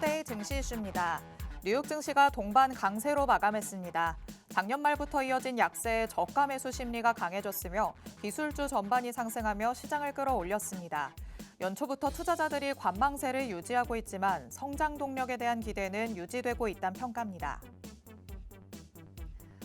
투데이 증시 이슈입니다. 뉴욕 증시가 동반 강세로 마감했습니다. 작년 말부터 이어진 약세에 저가 매수 심리가 강해졌으며 기술주 전반이 상승하며 시장을 끌어올렸습니다. 연초부터 투자자들이 관망세를 유지하고 있지만 성장 동력에 대한 기대는 유지되고 있다는 평가입니다.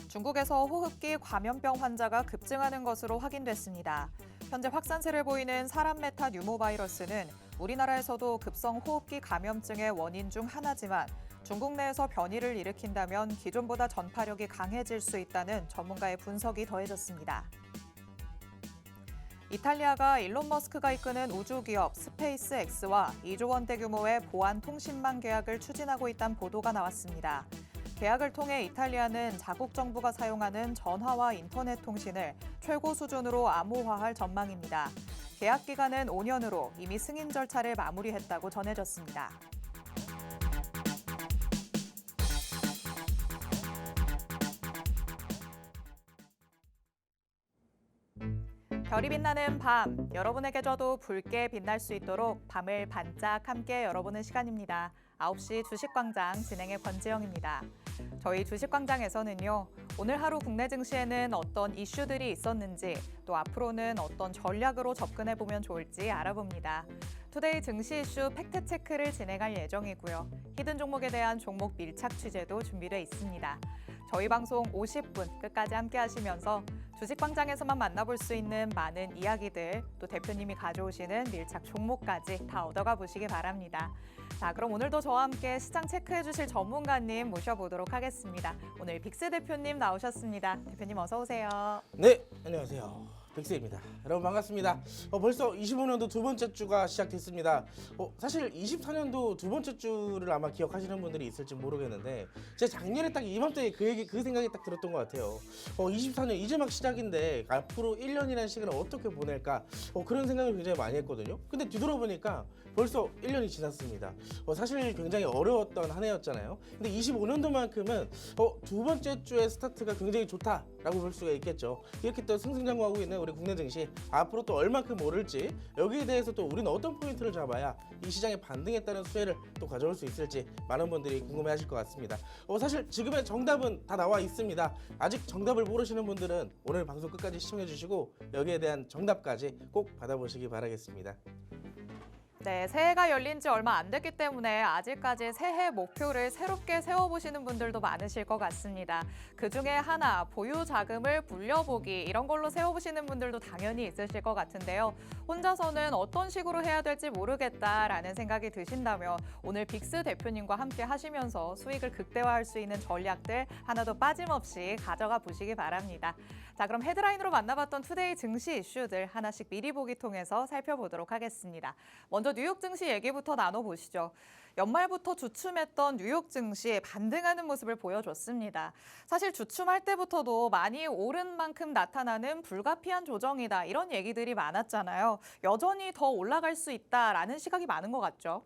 중국에서 호흡기 감염병 환자가 급증하는 것으로 확인됐습니다. 현재 확산세를 보이는 사람 메타 뉴모바이러스는 우리나라에서도 급성 호흡기 감염증의 원인 중 하나지만 중국 내에서 변이를 일으킨다면 기존보다 전파력이 강해질 수 있다는 전문가의 분석이 더해졌습니다. 이탈리아가 일론 머스크가 이끄는 우주기업 스페이스X와 2조 원대 규모의 보안 통신망 계약을 추진하고 있다는 보도가 나왔습니다. 계약을 통해 이탈리아는 자국 정부가 사용하는 전화와 인터넷 통신을 최고 수준으로 암호화할 전망입니다. 계약 기간은 5년으로 이미 승인 절차를 마무리했다고 전해졌습니다. 별이 빛나는 밤, 여러분에게저도 붉게 빛날 수 있도록 밤을 반짝 함께 열어보는 시간입니다. 9시 주식광장 진행의 권지영입니다. 저희 주식광장에서는요, 오늘 하루 국내 증시에는 어떤 이슈들이 있었는지, 또 앞으로는 어떤 전략으로 접근해보면 좋을지 알아봅니다. 투데이 증시 이슈 팩트체크를 진행할 예정이고요. 히든 종목에 대한 종목 밀착 취재도 준비되어 있습니다. 저희 방송 50분 끝까지 함께 하시면서 주식광장에서만 만나볼 수 있는 많은 이야기들, 또 대표님이 가져오시는 밀착 종목까지 다 얻어가 보시기 바랍니다. 자, 그럼 오늘도 저와 함께 시장 체크해 주실 전문가님 모셔보도록 하겠습니다. 오늘 빅스 대표님 나오셨습니다. 대표님 어서 오세요. 네, 안녕하세요. 빅스입니다. 여러분 반갑습니다. 벌써 25년도 두 번째 주가 시작됐습니다. 사실 24년도 두 번째 주를 아마 기억하시는 분들이 있을지 모르겠는데 제가 작년에 딱 이맘때 그 생각이 딱 들었던 것 같아요. 24년 이제 막 시작인데 앞으로 1년이라는 시간을 어떻게 보낼까 그런 생각을 굉장히 많이 했거든요. 근데 뒤돌아보니까 벌써 1년이 지났습니다. 사실 굉장히 어려웠던 한 해였잖아요. 근데 25년도만큼은 두 번째 주의 스타트가 굉장히 좋다라고 볼 수가 있겠죠. 이렇게 또 승승장구하고 있는 우리 국내 증시 앞으로 또 얼만큼 오를지, 여기에 대해서 또 우리는 어떤 포인트를 잡아야 이 시장의 반등에 따른 수혜를 또 가져올 수 있을지 많은 분들이 궁금해하실 것 같습니다. 사실 지금의 정답은 다 나와 있습니다. 아직 정답을 모르시는 분들은 오늘 방송 끝까지 시청해 주시고 여기에 대한 정답까지 꼭 받아보시기 바라겠습니다. 네, 새해가 열린 지 얼마 안 됐기 때문에 아직까지 새해 목표를 새롭게 세워보시는 분들도 많으실 것 같습니다. 그중에 하나, 보유 자금을 불려보기, 이런 걸로 세워보시는 분들도 당연히 있으실 것 같은데요. 혼자서는 어떤 식으로 해야 될지 모르겠다라는 생각이 드신다면 오늘 빅스 대표님과 함께 하시면서 수익을 극대화할 수 있는 전략들 하나도 빠짐없이 가져가 보시기 바랍니다. 자, 그럼 헤드라인으로 만나봤던 투데이 증시 이슈들 하나씩 미리 보기 통해서 살펴보도록 하겠습니다. 먼저 뉴욕 증시 얘기부터 나눠보시죠. 연말부터 주춤했던 뉴욕 증시 반등하는 모습을 보여줬습니다. 사실 주춤할 때부터도 많이 오른 만큼 나타나는 불가피한 조정이다, 이런 얘기들이 많았잖아요. 여전히 더 올라갈 수 있다라는 시각이 많은 것 같죠?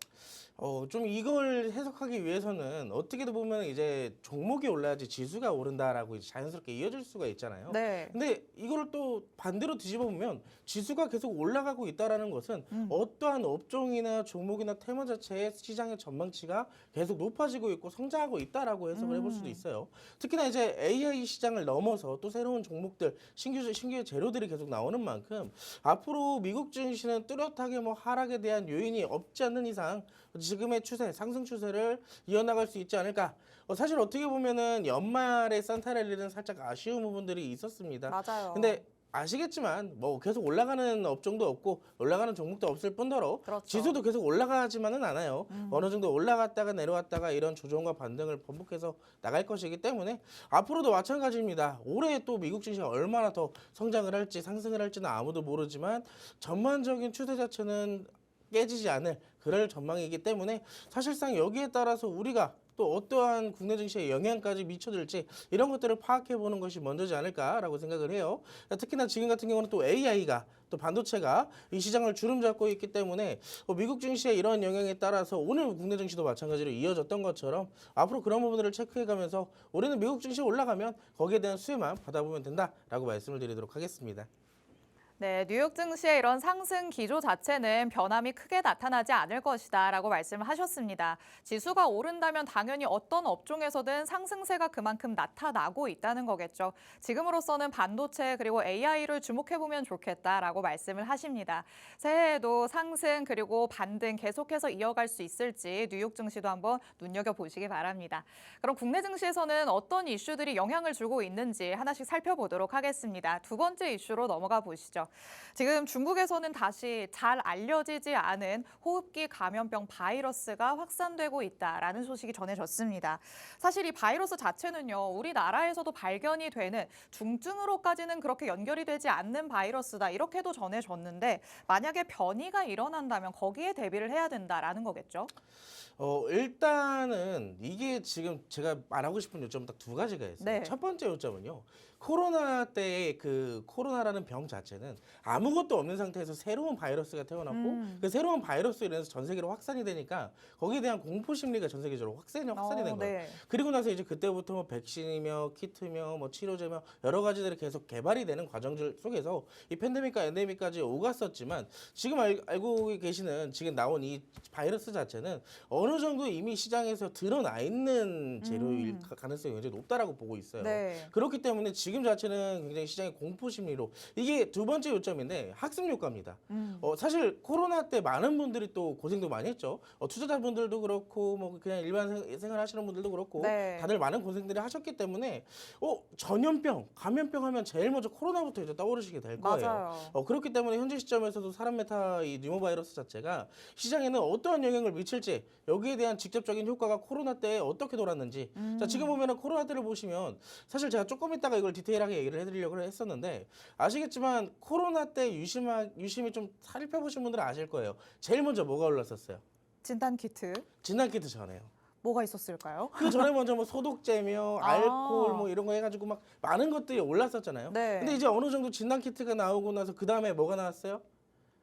좀 이걸 해석하기 위해서는 어떻게든 보면 이제 종목이 올라야지 지수가 오른다라고 이제 자연스럽게 이어질 수가 있잖아요. 네. 근데 이걸 또 반대로 뒤집어 보면 지수가 계속 올라가고 있다라는 것은 어떠한 업종이나 종목이나 테마 자체의 시장의 전망치가 계속 높아지고 있고 성장하고 있다라고 해석을 해볼 수도 있어요. 특히나 이제 AI 시장을 넘어서 또 새로운 종목들, 신규 재료들이 계속 나오는 만큼 앞으로 미국 증시는 뚜렷하게 하락에 대한 요인이 없지 않는 이상 지금의 추세, 상승 추세를 이어나갈 수 있지 않을까. 사실 어떻게 보면은 연말에 산타랠리는 살짝 아쉬운 부분들이 있었습니다. 맞아요. 근데 아시겠지만 계속 올라가는 업종도 없고 올라가는 종목도 없을 뿐더러 그렇죠. 지수도 계속 올라가지만은 않아요. 어느 정도 올라갔다가 내려왔다가 이런 조정과 반등을 반복해서 나갈 것이기 때문에 앞으로도 마찬가지입니다. 올해 또 미국 증시가 얼마나 더 성장을 할지 상승을 할지는 아무도 모르지만 전반적인 추세 자체는 깨지지 않을 그럴 전망이기 때문에 사실상 여기에 따라서 우리가 또 어떠한 국내 증시에 영향까지 미쳐들지 이런 것들을 파악해 보는 것이 먼저지 않을까라고 생각을 해요. 특히나 지금 같은 경우는 또 AI가 또 반도체가 이 시장을 주름잡고 있기 때문에 미국 증시의 이런 영향에 따라서 오늘 국내 증시도 마찬가지로 이어졌던 것처럼 앞으로 그런 부분들을 체크해 가면서 올해는 미국 증시 올라가면 거기에 대한 수혜만 받아보면 된다라고 말씀을 드리도록 하겠습니다. 네, 뉴욕 증시의 이런 상승 기조 자체는 변함이 크게 나타나지 않을 것이다라고 말씀을 하셨습니다. 지수가 오른다면 당연히 어떤 업종에서든 상승세가 그만큼 나타나고 있다는 거겠죠. 지금으로서는 반도체 그리고 AI를 주목해보면 좋겠다라고 말씀을 하십니다. 새해에도 상승 그리고 반등 계속해서 이어갈 수 있을지 뉴욕 증시도 한번 눈여겨보시기 바랍니다. 그럼 국내 증시에서는 어떤 이슈들이 영향을 주고 있는지 하나씩 살펴보도록 하겠습니다. 두 번째 이슈로 넘어가 보시죠. 지금 중국에서는 다시 잘 알려지지 않은 호흡기 감염병 바이러스가 확산되고 있다라는 소식이 전해졌습니다. 사실 이 바이러스 자체는요, 우리나라에서도 발견이 되는 중증으로까지는 그렇게 연결이 되지 않는 바이러스다 이렇게도 전해졌는데 만약에 변이가 일어난다면 거기에 대비를 해야 된다라는 거겠죠? 일단은 이게 지금 제가 말하고 싶은 요점은 딱 두 가지가 있어요. 네. 첫 번째 요점은요. 코로나 때의 그 코로나라는 병 자체는 아무것도 없는 상태에서 새로운 바이러스가 태어났고 그 새로운 바이러스로 인해서 전 세계로 확산이 되니까 거기에 대한 공포 심리가 전 세계적으로 확산이 된 거예요. 네. 그리고 나서 이제 그때부터 뭐 백신이며 키트며 뭐 치료제며 여러 가지들이 계속 개발이 되는 과정들 속에서 이 팬데믹과 엔데믹까지 오갔었지만 지금 알고 계시는 지금 나온 이 바이러스 자체는 어느 정도 이미 시장에서 드러나 있는 재료일 가능성이 굉장히 높다라고 보고 있어요. 네. 그렇기 때문에 지금 자체는 굉장히 시장의 공포 심리로 이게 두 번째 요점인데 학습 효과입니다. 사실 코로나 때 많은 분들이 또 고생도 많이 했죠. 투자자분들도 그렇고 뭐 그냥 일반 생활하시는 분들도 그렇고 네. 다들 많은 고생들을 하셨기 때문에 전염병, 감염병 하면 제일 먼저 코로나부터 이제 떠오르시게 될 거예요. 맞아요. 그렇기 때문에 현재 시점에서도 사람 메타 이 뉴모바이러스 자체가 시장에는 어떠한 영향을 미칠지 여기에 대한 직접적인 효과가 코로나 때 어떻게 돌았는지 자 지금 보면은 코로나 때를 보시면 사실 제가 조금 있다가 이걸 디테일하게 얘기를 해드리려고 했었는데 아시겠지만 코로나 때 유심히 좀 살펴보신 분들은 아실 거예요. 제일 먼저 뭐가 올랐었어요? 진단 키트 진단키트 전에요. 뭐가 있었을까요? 그 전에 먼저 뭐 소독제며 알코올 뭐 이런 거 해가지고 막 많은 것들이 올랐었잖아요. 네. 근데 이제 어느 정도 진단키트가 나오고 나서 그 다음에 뭐가 나왔어요?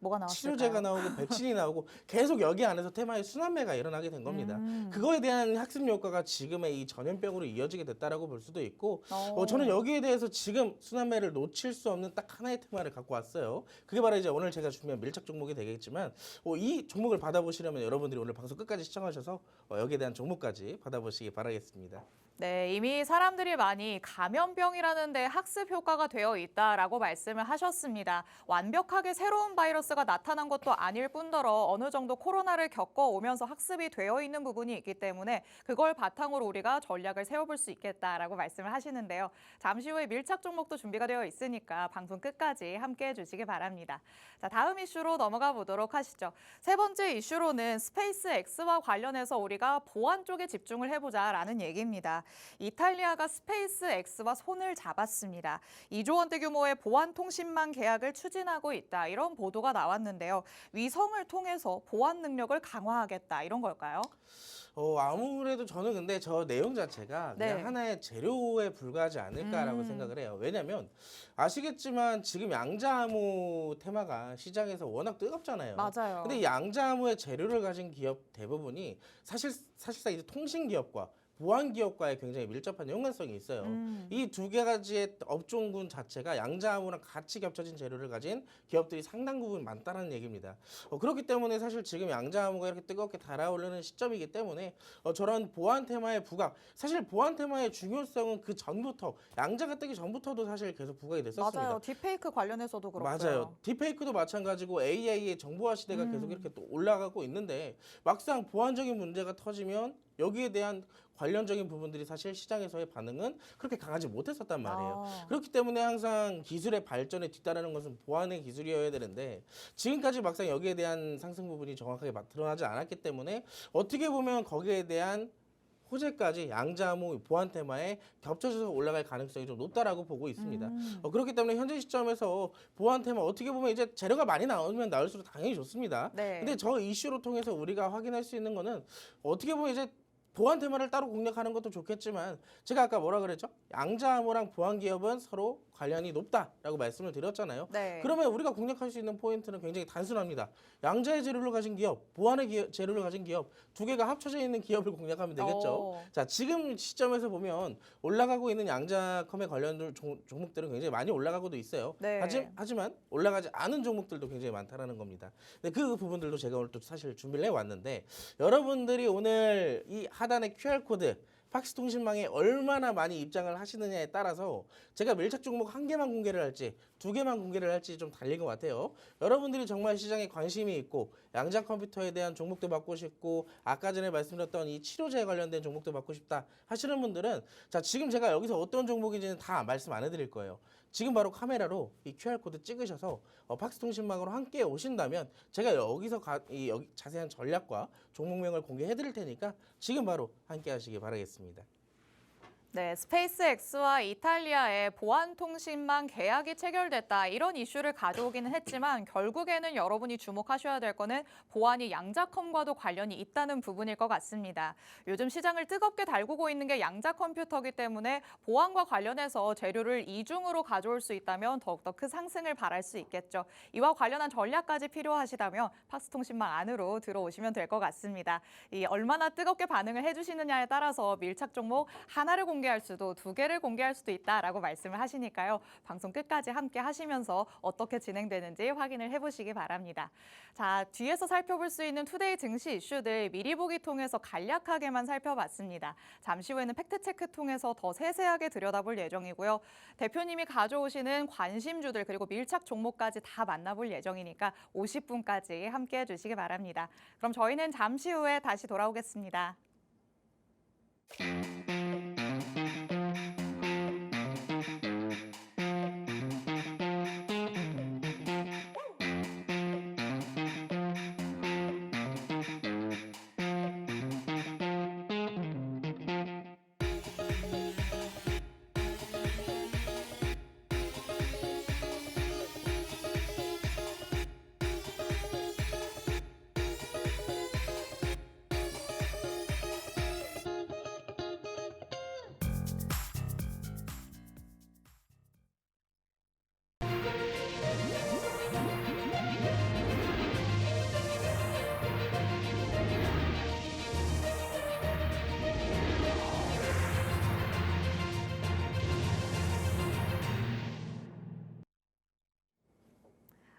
뭐가 나왔을까요? 치료제가 나오고 백신이 나오고 계속 여기 안에서 테마의 순환매가 일어나게 된 겁니다. 그거에 대한 학습 효과가 지금의 이 전염병으로 이어지게 됐다라고 볼 수도 있고 저는 여기에 대해서 지금 순환매를 놓칠 수 없는 딱 하나의 테마를 갖고 왔어요. 그게 바로 이제 오늘 제가 준비한 밀착 종목이 되겠지만 이 종목을 받아보시려면 여러분들이 오늘 방송 끝까지 시청하셔서 여기에 대한 종목까지 받아보시기 바라겠습니다. 네, 이미 사람들이 많이 감염병이라는 데 학습 효과가 되어 있다라고 말씀을 하셨습니다. 완벽하게 새로운 바이러스가 나타난 것도 아닐 뿐더러 어느 정도 코로나를 겪어오면서 학습이 되어 있는 부분이 있기 때문에 그걸 바탕으로 우리가 전략을 세워볼 수 있겠다라고 말씀을 하시는데요. 잠시 후에 밀착 종목도 준비가 되어 있으니까 방송 끝까지 함께해 주시기 바랍니다. 자, 다음 이슈로 넘어가 보도록 하시죠. 세 번째 이슈로는 스페이스 X와 관련해서 우리가 보안 쪽에 집중을 해보자라는 얘기입니다. 이탈리아가 스페이스 X와 손을 잡았습니다. 2조 원대 규모의 보안 통신망 계약을 추진하고 있다. 이런 보도가 나왔는데요. 위성을 통해서 보안 능력을 강화하겠다. 이런 걸까요? 아무래도 저는 근데 저 내용 자체가 그냥 네. 하나의 재료에 불과하지 않을까라고 생각을 해요. 왜냐면 아시겠지만 지금 양자암호 테마가 시장에서 워낙 뜨겁잖아요. 맞아요. 근데 이 양자암호의 재료를 가진 기업 대부분이 사실상 이제 통신 기업과 보안 기업과의 굉장히 밀접한 연관성이 있어요. 이 두 가지의 업종군 자체가 양자암호랑 같이 겹쳐진 재료를 가진 기업들이 상당 부분 많다는 얘기입니다. 그렇기 때문에 사실 지금 양자암호가 이렇게 뜨겁게 달아오르는 시점이기 때문에 저런 보안 테마의 부각, 사실 보안 테마의 중요성은 그 전부터 양자가 뜨기 전부터도 사실 계속 부각이 됐었습니다. 맞아요. 딥페이크 관련해서도 그렇고요. 맞아요. 딥페이크도 마찬가지고 AI의 정보화 시대가 계속 이렇게 또 올라가고 있는데 막상 보안적인 문제가 터지면 여기에 대한 관련적인 부분들이 사실 시장에서의 반응은 그렇게 강하지 못했었단 말이에요. 그렇기 때문에 항상 기술의 발전에 뒤따르는 것은 보안의 기술이어야 되는데 지금까지 막상 여기에 대한 상승 부분이 정확하게 드러나지 않았기 때문에 어떻게 보면 거기에 대한 호재까지 양자암호 보안 테마에 겹쳐져서 올라갈 가능성이 좀 높다라고 보고 있습니다. 그렇기 때문에 현재 시점에서 보안 테마 어떻게 보면 이제 재료가 많이 나오면 나올수록 당연히 좋습니다. 네. 근데 저 이슈로 통해서 우리가 확인할 수 있는 거는 어떻게 보면 이제 보안 테마를 따로 공략하는 것도 좋겠지만 제가 아까 뭐라 그랬죠? 양자암호랑 보안 기업은 서로 관련이 높다라고 말씀을 드렸잖아요. 네. 그러면 우리가 공략할 수 있는 포인트는 굉장히 단순합니다. 양자의 재료를 가진 기업, 보안의 재료를 가진 기업 두 개가 합쳐져 있는 기업을 공략하면 되겠죠. 자, 지금 시점에서 보면 올라가고 있는 양자컴에 관련 종목들은 굉장히 많이 올라가고도 있어요. 네. 하지만 올라가지 않은 종목들도 굉장히 많다는 겁니다. 근데 그 부분들도 제가 오늘 또 사실 준비를 해왔는데 여러분들이 오늘 이 하단의 QR코드 박스통신망에 얼마나 많이 입장을 하시느냐에 따라서 제가 밀착 종목 한 개만 공개를 할지 두 개만 공개를 할지 좀 달린 것 같아요. 여러분들이 정말 시장에 관심이 있고 양자 컴퓨터에 대한 종목도 받고 싶고 아까 전에 말씀드렸던 이 치료제에 관련된 종목도 받고 싶다 하시는 분들은 자, 지금 제가 여기서 어떤 종목인지는 다 말씀 안 해드릴 거예요. 지금 바로 카메라로 이 QR코드 찍으셔서 박스통신망으로 함께 오신다면 제가 여기서 여기 자세한 전략과 종목명을 공개해 드릴 테니까 지금 바로 함께 하시기 바라겠습니다. 네, 스페이스X와 이탈리아의 보안통신망 계약이 체결됐다. 이런 이슈를 가져오기는 했지만 결국에는 여러분이 주목하셔야 될 거는 보안이 양자컴과도 관련이 있다는 부분일 것 같습니다. 요즘 시장을 뜨겁게 달구고 있는 게 양자 컴퓨터이기 때문에 보안과 관련해서 재료를 이중으로 가져올 수 있다면 더욱더 큰 상승을 바랄 수 있겠죠. 이와 관련한 전략까지 필요하시다면 박스통신망 안으로 들어오시면 될 것 같습니다. 이 얼마나 뜨겁게 반응을 해주시느냐에 따라서 밀착 종목 하나를 공개할 수도 두 개를 공개할 수도 있다라고 말씀을 하시니까요. 방송 끝까지 함께 하시면서 어떻게 진행되는지 확인을 해보시기 바랍니다. 자, 뒤에서 살펴볼 수 있는 투데이 증시 이슈들 미리 보기 통해서 간략하게만 살펴봤습니다. 잠시 후에는 팩트체크 통해서 더 세세하게 들여다볼 예정이고요. 대표님이 가져오시는 관심주들 그리고 밀착 종목까지 다 만나볼 예정이니까 50분까지 함께 해주시기 바랍니다. 그럼 저희는 잠시 후에 다시 돌아오겠습니다.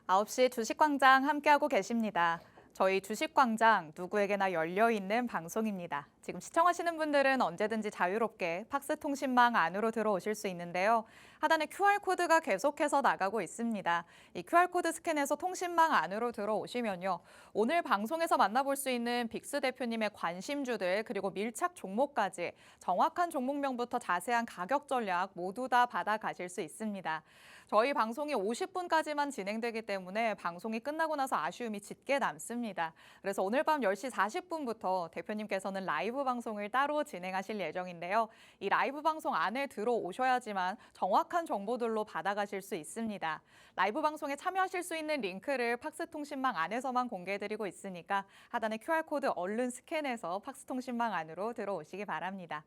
아홉 시 주식광장 함께하고 계십니다. 저희 주식광장 누구에게나 열려있는 방송입니다. 지금 시청하시는 분들은 언제든지 자유롭게 박스통신망 안으로 들어오실 수 있는데요. 하단에 QR코드가 계속해서 나가고 있습니다. 이 QR코드 스캔해서 통신망 안으로 들어오시면요. 오늘 방송에서 만나볼 수 있는 빅스 대표님의 관심주들 그리고 밀착 종목까지 정확한 종목명부터 자세한 가격 전략 모두 다 받아가실 수 있습니다. 저희 방송이 50분까지만 진행되기 때문에 방송이 끝나고 나서 아쉬움이 짙게 남습니다. 그래서 오늘 밤 10시 40분부터 대표님께서는 라이브 방송을 따로 진행하실 예정인데요. 이 라이브 방송 안에 들어오셔야지만 정확한 정보들로 받아가실 수 있습니다. 라이브 방송에 참여하실 수 있는 링크를 박스통신망 안에서만 공개해드리고 있으니까 하단에 QR코드 얼른 스캔해서 박스통신망 안으로 들어오시기 바랍니다.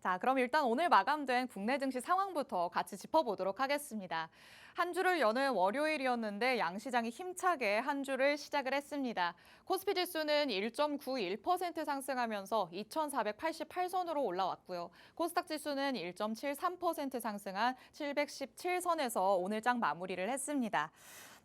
자, 그럼 일단 오늘 마감된 국내 증시 상황부터 같이 짚어보도록 하겠습니다. 한 주를 여는 월요일이었는데 양시장이 힘차게 한 주를 시작을 했습니다. 코스피 지수는 1.91% 상승하면서 2,488선으로 올라왔고요. 코스닥 지수는 1.73% 상승한 717선에서 오늘 장 마무리를 했습니다.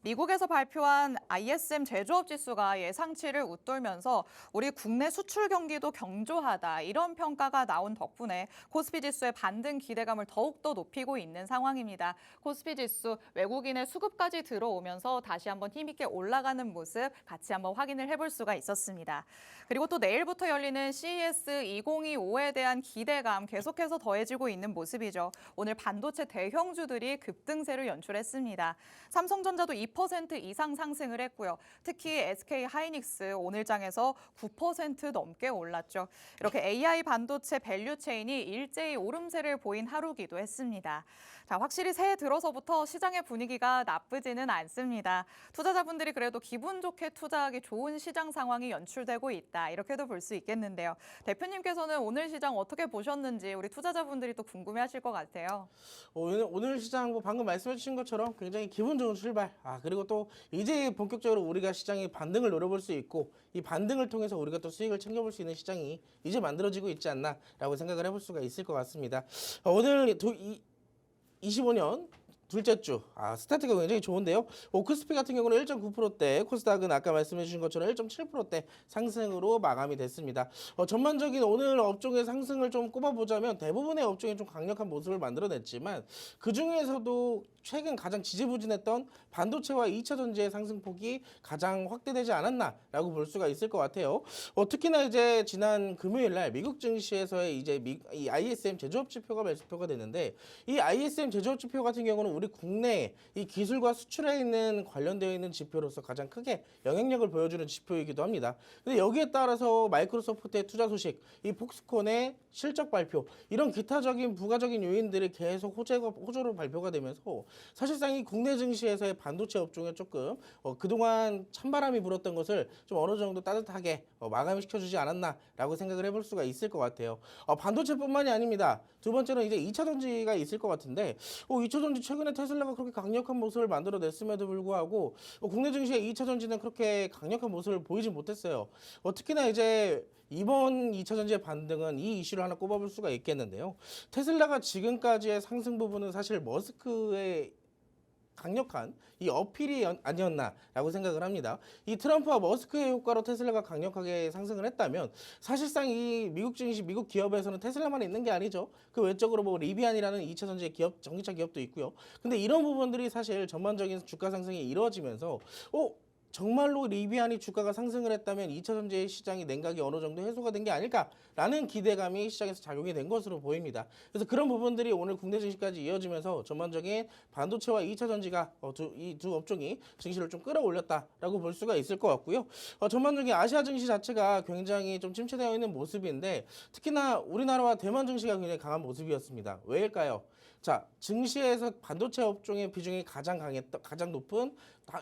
미국에서 발표한 ISM 제조업 지수가 예상치를 웃돌면서 우리 국내 수출 경기도 경조하다 이런 평가가 나온 덕분에 코스피 지수의 반등 기대감을 더욱더 높이고 있는 상황입니다. 코스피 지수 외국인의 수급까지 들어오면서 다시 한번 힘있게 올라가는 모습 같이 한번 확인을 해볼 수가 있었습니다. 그리고 또 내일부터 열리는 CES 2025에 대한 기대감 계속해서 더해지고 있는 모습이죠. 오늘 반도체 대형주들이 급등세를 연출했습니다. 삼성전자도 2% 이상 상승을 했고요. 특히 SK 하이닉스 오늘장에서 9% 넘게 올랐죠. 이렇게 AI 반도체 밸류 체인이 일제히 오름세를 보인 하루기도 했습니다. 자, 확실히 새해 들어서부터 시장의 분위기가 나쁘지는 않습니다. 투자자분들이 그래도 기분 좋게 투자하기 좋은 시장 상황이 연출되고 있다. 이렇게도 볼 수 있겠는데요. 대표님께서는 오늘 시장 어떻게 보셨는지 우리 투자자분들이 또 궁금해하실 것 같아요. 오늘 시장 뭐 방금 말씀해 주신 것처럼 굉장히 기분 좋은 출발. 그리고 또 이제 본격적으로 우리가 시장의 반등을 노려볼 수 있고 이 반등을 통해서 우리가 또 수익을 챙겨볼 수 있는 시장이 이제 만들어지고 있지 않나라고 생각을 해볼 수가 있을 것 같습니다. 오늘 25년 둘째 주 스타트가 굉장히 좋은데요. 오크스피 같은 경우는 1.9%대, 코스닥은 아까 말씀해 주신 것처럼 1.7%대 상승으로 마감이 됐습니다. 전반적인 오늘 업종의 상승을 좀 꼽아보자면 대부분의 업종이 좀 강력한 모습을 만들어냈지만 그중에서도 최근 가장 지지부진했던 반도체와 2차 전지의 상승폭이 가장 확대되지 않았나라고 볼 수가 있을 것 같아요. 특히나 이제 지난 금요일 날 미국 증시에서의 이제 이 ISM 제조업 지표가 발표가 됐는데 이 ISM 제조업 지표 같은 경우는 우리 국내 이 기술과 수출에 있는 관련되어 있는 지표로서 가장 크게 영향력을 보여주는 지표이기도 합니다. 근데 여기에 따라서 마이크로소프트의 투자 소식, 이 폭스콘의 실적 발표, 이런 기타적인 부가적인 요인들이 계속 호조로 발표가 되면서 사실상 이 국내 증시에서의 반도체 업종에 조금 그동안 찬바람이 불었던 것을 좀 어느 정도 따뜻하게 마감을 시켜주지 않았나라고 생각을 해볼 수가 있을 것 같아요. 반도체뿐만이 아닙니다. 두 번째는 이제 2차 전지가 있을 것 같은데 2차 전지 최근에 테슬라가 그렇게 강력한 모습을 만들어냈음에도 불구하고 국내 증시의 2차 전지는 그렇게 강력한 모습을 보이지 못했어요. 특히나 이제 이번 2차 전지의 반등은 이 이슈를 하나 꼽아볼 수가 있겠는데요. 테슬라가 지금까지의 상승 부분은 사실 머스크의 강력한 이 어필이 아니었나라고 생각을 합니다. 이 트럼프와 머스크의 효과로 테슬라가 강력하게 상승을 했다면 사실상 이 미국 증시, 미국 기업에서는 테슬라만 있는 게 아니죠. 그 외적으로 뭐 리비안이라는 2차 전지의 기업, 전기차 기업도 있고요. 근데 이런 부분들이 사실 전반적인 주가 상승이 이루어지면서 정말로 리비안이 주가가 상승을 했다면 2차 전지 시장이 냉각이 어느 정도 해소가 된 게 아닐까라는 기대감이 시장에서 작용이 된 것으로 보입니다. 그래서 그런 부분들이 오늘 국내 증시까지 이어지면서 전반적인 반도체와 2차 전지가 이 두 업종이 증시를 좀 끌어올렸다라고 볼 수가 있을 것 같고요. 전반적인 아시아 증시 자체가 굉장히 좀 침체되어 있는 모습인데 특히나 우리나라와 대만 증시가 굉장히 강한 모습이었습니다. 왜일까요? 자, 증시에서 반도체 업종의 비중이 가장 높은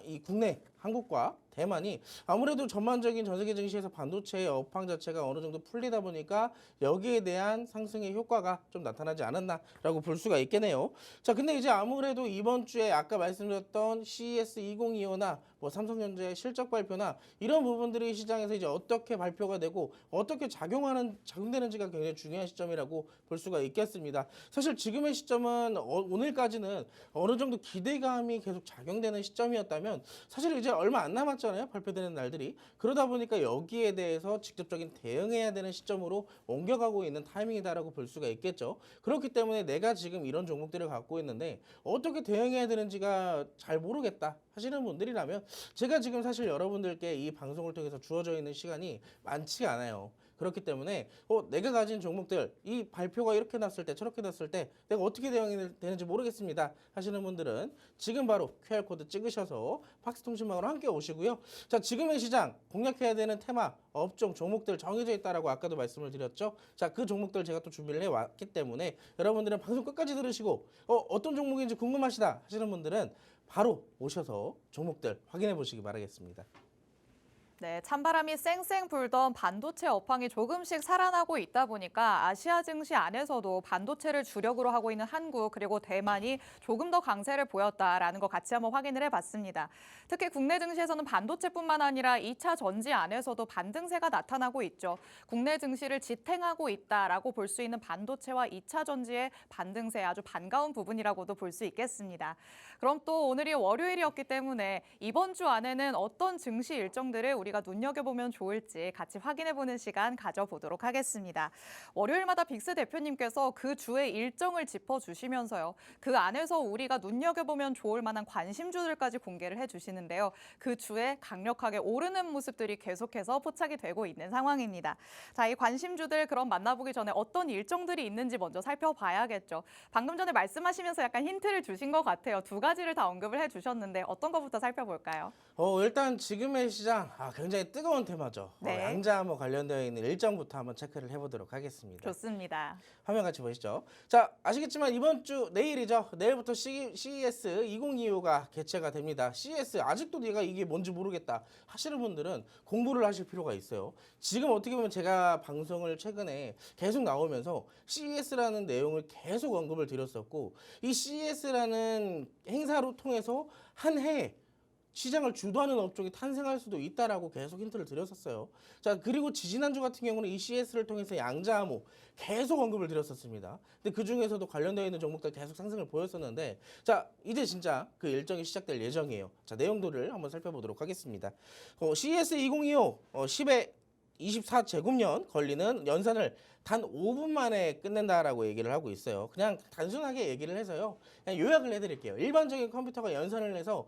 이 국내 한국과 대만이 아무래도 전반적인 전 세계 증시에서 반도체의 업황 자체가 어느 정도 풀리다 보니까 여기에 대한 상승의 효과가 좀 나타나지 않았나라고 볼 수가 있겠네요. 자, 근데 이제 아무래도 이번 주에 아까 말씀드렸던 CES 2025나 뭐 삼성전자의 실적 발표나 이런 부분들이 시장에서 이제 어떻게 발표가 되고 어떻게 작용되는지가 굉장히 중요한 시점이라고 볼 수가 있겠습니다. 사실 지금의 시점은 오늘까지는 어느 정도 기대감이 계속 작용되는 시점이었다면 사실 이제 얼마 안 남았잖아요. 발표되는 날들이. 그러다 보니까 여기에 대해서 직접적인 대응해야 되는 시점으로 옮겨가고 있는 타이밍이다라고 볼 수가 있겠죠. 그렇기 때문에 내가 지금 이런 종목들을 갖고 있는데 어떻게 대응해야 되는지가 잘 모르겠다 하시는 분들이라면 제가 지금 사실 여러분들께 이 방송을 통해서 주어져 있는 시간이 많지가 않아요. 그렇기 때문에 내가 가진 종목들 이 발표가 이렇게 났을 때 저렇게 났을 때 내가 어떻게 대응이 되는지 모르겠습니다 하시는 분들은 지금 바로 QR코드 찍으셔서 팍스통신망으로 함께 오시고요. 자, 지금의 시장 공략해야 되는 테마 업종 종목들 정해져 있다라고 아까도 말씀을 드렸죠. 자, 그 종목들 제가 또 준비를 해왔기 때문에 여러분들은 방송 끝까지 들으시고 어떤 종목인지 궁금하시다 하시는 분들은 바로 오셔서 종목들 확인해 보시기 바라겠습니다. 네, 찬바람이 쌩쌩 불던 반도체 업황이 조금씩 살아나고 있다 보니까 아시아 증시 안에서도 반도체를 주력으로 하고 있는 한국 그리고 대만이 조금 더 강세를 보였다라는 거 같이 한번 확인을 해봤습니다. 특히 국내 증시에서는 반도체뿐만 아니라 2차 전지 안에서도 반등세가 나타나고 있죠. 국내 증시를 지탱하고 있다라고 볼 수 있는 반도체와 2차 전지의 반등세 아주 반가운 부분이라고도 볼 수 있겠습니다. 그럼 또 오늘이 월요일이었기 때문에 이번 주 안에는 어떤 증시 일정들을 우리 우리가 눈여겨보면 좋을지 같이 확인해보는 시간 가져보도록 하겠습니다. 월요일마다 빅스 대표님께서 그 주의 일정을 짚어주시면서요. 그 안에서 우리가 눈여겨보면 좋을 만한 관심주들까지 공개를 해주시는데요. 그 주에 강력하게 오르는 모습들이 계속해서 포착이 되고 있는 상황입니다. 자, 이 관심주들 그럼 만나보기 전에 어떤 일정들이 있는지 먼저 살펴봐야겠죠. 방금 전에 말씀하시면서 약간 힌트를 주신 것 같아요. 두 가지를 다 언급을 해주셨는데 어떤 것부터 살펴볼까요? 일단 지금의 시장 굉장히 뜨거운 테마죠. 네. 양자암호 관련되어 있는 일정부터 한번 체크를 해보도록 하겠습니다. 좋습니다. 화면 같이 보시죠. 자, 아시겠지만 이번 주 내일이죠. 내일부터 CES 2025가 개최가 됩니다. CES 아직도 내가 이게 뭔지 모르겠다 하시는 분들은 공부를 하실 필요가 있어요. 지금 어떻게 보면 제가 방송을 최근에 계속 나오면서 CES라는 내용을 계속 언급을 드렸었고, 이 CES라는 행사로 통해서 한 해에 시장을 주도하는 업종이 탄생할 수도 있다라고 계속 힌트를 드렸었어요. 자, 그리고 지지난주 같은 경우는 이 CS를 통해서 양자암호 계속 언급을 드렸었습니다. 근데 그 중에서도 관련되어 있는 종목들 계속 상승을 보였었는데, 자, 이제 진짜 그 일정이 시작될 예정이에요. 자, 내용들을 한번 살펴보도록 하겠습니다. CES 2025 10회 24제곱년 걸리는 연산을 단 5분 만에 끝낸다라고 얘기를 하고 있어요. 그냥 단순하게 얘기를 해서요. 그냥 요약을 해드릴게요. 일반적인 컴퓨터가 연산을 해서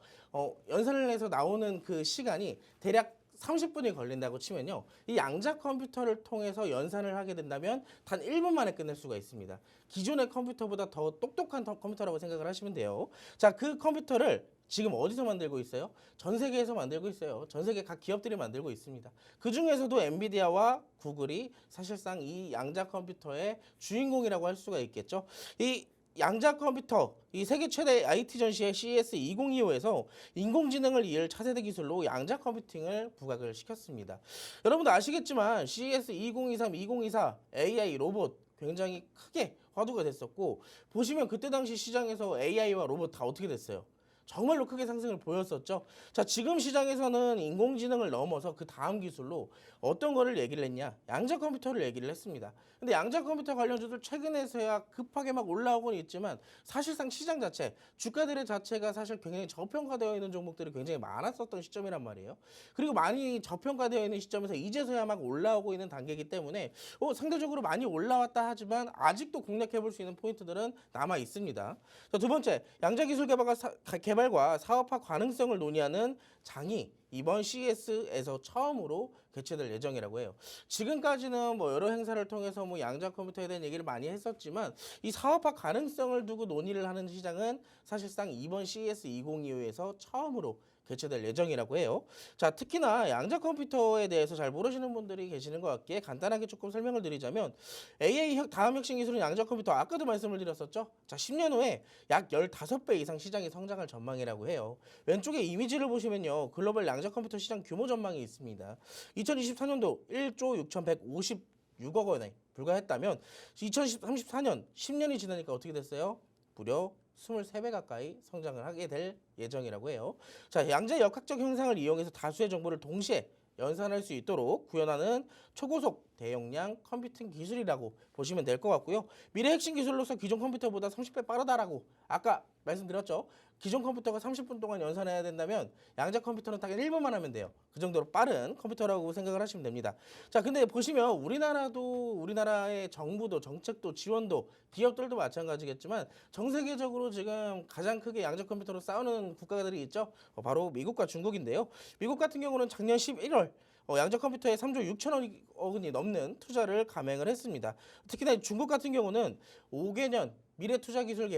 나오는 그 시간이 대략 30분이 걸린다고 치면요. 이 양자 컴퓨터를 통해서 연산을 하게 된다면 단 1분 만에 끝낼 수가 있습니다. 기존의 컴퓨터보다 더 똑똑한 컴퓨터라고 생각을 하시면 돼요. 자, 그 컴퓨터를 지금 어디서 만들고 있어요? 전 세계에서 만들고 있어요. 전 세계 각 기업들이 만들고 있습니다. 그 중에서도 엔비디아와 구글이 사실상 이 양자 컴퓨터의 주인공이라고 할 수가 있겠죠. 이 양자 컴퓨터, 이 세계 최대 IT 전시회 CES 2025에서 인공지능을 이을 차세대 기술로 양자 컴퓨팅을 부각을 시켰습니다. 여러분도 아시겠지만 CES 2023, 2024 AI 로봇 굉장히 크게 화두가 됐었고, 보시면 그때 당시 시장에서 AI와 로봇 다 어떻게 됐어요? 정말로 크게 상승을 보였었죠. 자, 지금 시장에서는 인공지능을 넘어서 그 다음 기술로 어떤 거를 얘기를 했냐? 양자 컴퓨터를 얘기를 했습니다. 근데 양자 컴퓨터 관련주들 최근에서야 급하게 막 올라오곤 있지만 사실상 시장 자체, 주가들의 자체가 사실 굉장히 저평가되어 있는 종목들이 굉장히 많았었던 시점이란 말이에요. 그리고 많이 저평가되어 있는 시점에서 이제서야 막 올라오고 있는 단계이기 때문에 상대적으로 많이 올라왔다 하지만 아직도 공략해 볼 수 있는 포인트들은 남아 있습니다. 자, 두 번째, 양자 기술 개발과 사업화 가능성을 논의하는 장이 이번 CES에서 처음으로 개최될 예정이라고 해요. 지금까지는 여러 행사를 통해서 양자 컴퓨터에 대한 얘기를 많이 했었지만 이 사업화 가능성을 두고 논의를 하는 시장은 사실상 이번 CES 2025에서 처음으로 개최될 예정이라고 해요. 자, 특히나 양자 컴퓨터에 대해서 잘 모르시는 분들이 계시는 것 같기에 간단하게 조금 설명을 드리자면, AI 다음 혁신 기술은 양자 컴퓨터, 아까도 말씀을 드렸었죠. 자, 10년 후에 약 15배 이상 시장이 성장할 전망이라고 해요. 왼쪽에 이미지를 보시면요, 글로벌 양자 컴퓨터 시장 규모 전망이 있습니다. 2024년도 1조 6,156억 원에 불과했다면 2034년 10년이 지나니까 어떻게 됐어요? 무려 23배 가까이 성장을 하게 될 예정이라고 해요. 자, 양자의 역학적 형상을 이용해서 다수의 정보를 동시에 연산할 수 있도록 구현하는 초고속 대용량 컴퓨팅 기술이라고 보시면 될 것 같고요. 미래 핵심 기술로서 기존 컴퓨터보다 30배 빠르다라고 아까 말씀드렸죠. 기존 컴퓨터가 30분 동안 연산해야 된다면 양자 컴퓨터는 딱 1분만 하면 돼요. 그 정도로 빠른 컴퓨터라고 생각을 하시면 됩니다. 자, 근데 보시면 우리나라의 정부도 정책도 지원도 기업들도 마찬가지겠지만 전 세계적으로 지금 가장 크게 양자 컴퓨터로 싸우는 국가들이 있죠. 바로 미국과 중국인데요. 미국 같은 경우는 작년 11월 양자 컴퓨터에 3조 6천억 원이 넘는 투자를 감행을 했습니다. 특히나 중국 같은 경우는 5개년 미래 투자 기술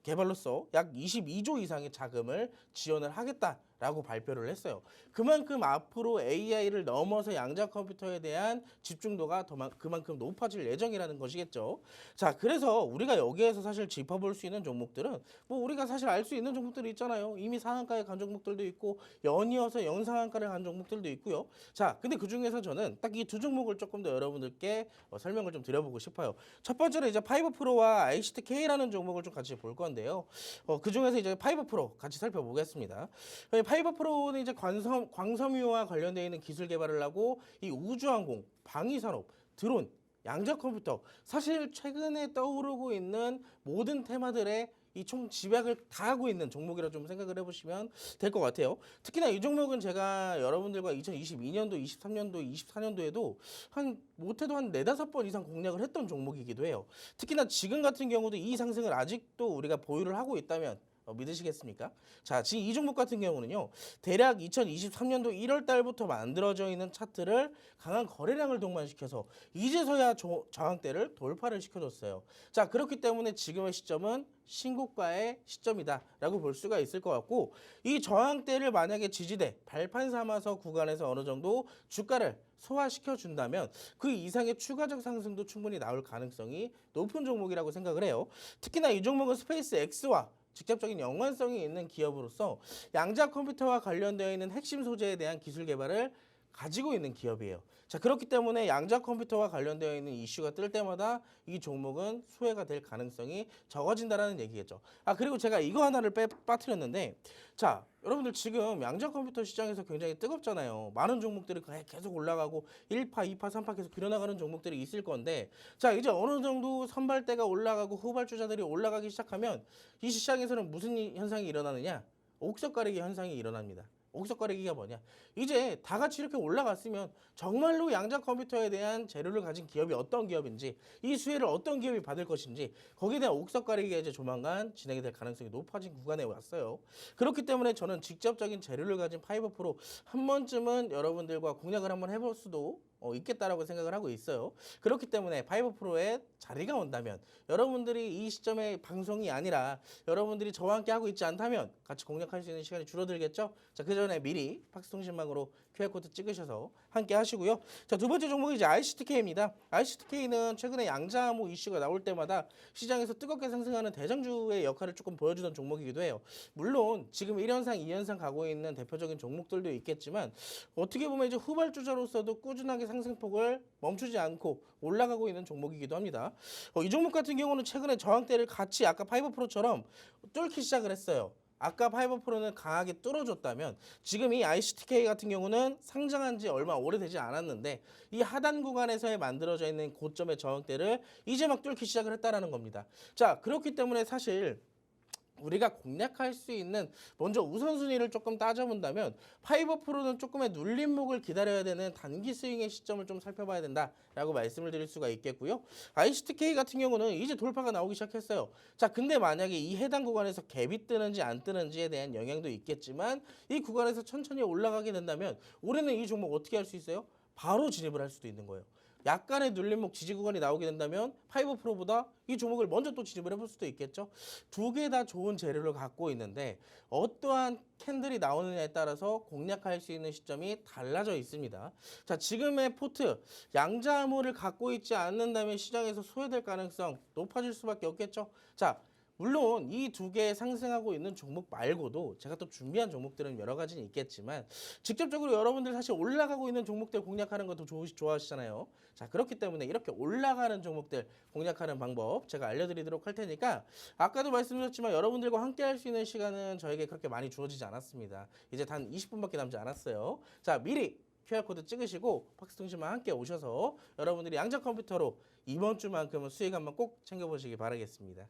개발로서 약 22조 이상의 자금을 지원을 하겠다라고 발표를 했어요. 그만큼 앞으로 AI를 넘어서 양자 컴퓨터에 대한 집중도가 그만큼 높아질 예정이라는 것이겠죠. 자, 그래서 우리가 여기에서 사실 짚어볼 수 있는 종목들은 우리가 사실 알 수 있는 종목들이 있잖아요. 이미 상한가에 간 종목들도 있고 연이어서 연상한가를 간 종목들도 있고요. 자, 근데 그 중에서 저는 딱 이 두 종목을 조금 더 여러분들께 설명을 좀 드려보고 싶어요. 첫 번째는 이제 파이브 프로와 ICT K라는 종목을 좀 같이 볼 건데요. 그 중에서 이제 파이브 프로 같이 살펴보겠습니다. 파이브 프로는 이제 광섬유와 관련되어 있는 기술 개발을 하고 이 우주항공, 방위산업, 드론, 양자 컴퓨터, 사실 최근에 떠오르고 있는 모든 테마들의 이 총 집약을 다 하고 있는 종목이라 좀 생각을 해보시면 될 것 같아요. 특히나 이 종목은 제가 여러분들과 2022년도, 23년도, 24년도에도 한 못해도 한 4-5번 이상 공략을 했던 종목이기도 해요. 특히나 지금 같은 경우도 이 상승을 아직도 우리가 보유를 하고 있다면 믿으시겠습니까? 자, 지금 이 종목 같은 경우는요. 대략 2023년도 1월 달부터 만들어져 있는 차트를 강한 거래량을 동반시켜서 이제서야 저항대를 돌파를 시켜줬어요. 자, 그렇기 때문에 지금의 시점은 신고가의 시점이다라고 볼 수가 있을 것 같고 이 저항대를 만약에 지지대, 발판 삼아서 구간에서 어느 정도 주가를 소화시켜 준다면 그 이상의 추가적 상승도 충분히 나올 가능성이 높은 종목이라고 생각을 해요. 특히나 이 종목은 스페이스 X와 직접적인 연관성이 있는 기업으로서 양자 컴퓨터와 관련되어 있는 핵심 소재에 대한 기술 개발을 가지고 있는 기업이에요. 자, 그렇기 때문에 양자 컴퓨터와 관련되어 있는 이슈가 뜰 때마다 이 종목은 수혜가 될 가능성이 적어진다라는 얘기겠죠. 아, 그리고 제가 이거 하나를 빠뜨렸는데, 자, 여러분들 지금 양자 컴퓨터 시장에서 굉장히 뜨겁잖아요. 많은 종목들이 계속 올라가고 1파, 2파, 3파 계속 빌어나가는 종목들이 있을 건데, 자, 이제 어느 정도 선발대가 올라가고 후발주자들이 올라가기 시작하면 이 시장에서는 무슨 현상이 일어나느냐? 옥석 가리기 현상이 일어납니다. 옥석 가리기가 뭐냐? 이제 다 같이 이렇게 올라갔으면 정말로 양자 컴퓨터에 대한 재료를 가진 기업이 어떤 기업인지, 이 수혜를 어떤 기업이 받을 것인지 거기에 대한 옥석 가리기가 이제 조만간 진행이 될 가능성이 높아진 구간에 왔어요. 그렇기 때문에 저는 직접적인 재료를 가진 파이버 프로 한 번쯤은 여러분들과 공략을 한번 해볼 수도 있겠다라고 생각을 하고 있어요. 그렇기 때문에 파이버 프로에 자리가 온다면 여러분들이 이 시점에 방송이 아니라 여러분들이 저와 함께 하고 있지 않다면 같이 공략할 수 있는 시간이 줄어들겠죠. 자, 그 전에 미리 팍스통신망으로 QR코드 찍으셔서 함께 하시고요. 자, 두 번째 종목이 이제 ICTK입니다. ICTK는 최근에 양자암호 이슈가 나올 때마다 시장에서 뜨겁게 상승하는 대장주의 역할을 조금 보여주던 종목이기도 해요. 물론 지금 1연상, 2연상 가고 있는 대표적인 종목들도 있겠지만 어떻게 보면 이제 후발주자로서도 꾸준하게 상승폭을 멈추지 않고 올라가고 있는 종목이기도 합니다. 이 종목 같은 경우는 최근에 저항대를 같이 아까 파이버 프로처럼 뚫기 시작을 했어요. 아까 파이버 프로는 강하게 뚫어줬다면 지금 이 ICTK 같은 경우는 상장한 지 얼마 오래되지 않았는데 이 하단 구간에서의 만들어져 있는 고점의 저항대를 이제 막 뚫기 시작을 했다라는 겁니다. 자, 그렇기 때문에 사실 우리가 공략할 수 있는 먼저 우선순위를 조금 따져본다면 파이버 프로는 조금의 눌림목을 기다려야 되는 단기 스윙의 시점을 좀 살펴봐야 된다라고 말씀을 드릴 수가 있겠고요. ICTK 같은 경우는 이제 돌파가 나오기 시작했어요. 자, 근데 만약에 이 해당 구간에서 갭이 뜨는지 안 뜨는지에 대한 영향도 있겠지만 이 구간에서 천천히 올라가게 된다면 올해는 이 종목 어떻게 할 수 있어요? 바로 진입을 할 수도 있는 거예요. 약간의 눌림목 지지 구간이 나오게 된다면 파이버 프로보다 이 종목을 먼저 또 진입을 해볼 수도 있겠죠. 두 개 다 좋은 재료를 갖고 있는데 어떠한 캔들이 나오느냐에 따라서 공략할 수 있는 시점이 달라져 있습니다. 자, 지금의 포트 양자암호를 갖고 있지 않는다면 시장에서 소외될 가능성 높아질 수밖에 없겠죠. 자, 물론 이 두 개 상승하고 있는 종목 말고도 제가 또 준비한 종목들은 여러 가지는 있겠지만 직접적으로 여러분들 사실 올라가고 있는 종목들 공략하는 것도 좋아하시잖아요. 자, 그렇기 때문에 이렇게 올라가는 종목들 공략하는 방법 제가 알려드리도록 할 테니까 아까도 말씀드렸지만 여러분들과 함께 할 수 있는 시간은 저에게 그렇게 많이 주어지지 않았습니다. 이제 단 20분밖에 남지 않았어요. 자, 미리 QR코드 찍으시고 팍스통신만 함께 오셔서 여러분들이 양자 컴퓨터로 이번 주만큼은 수익 한번 꼭 챙겨보시기 바라겠습니다.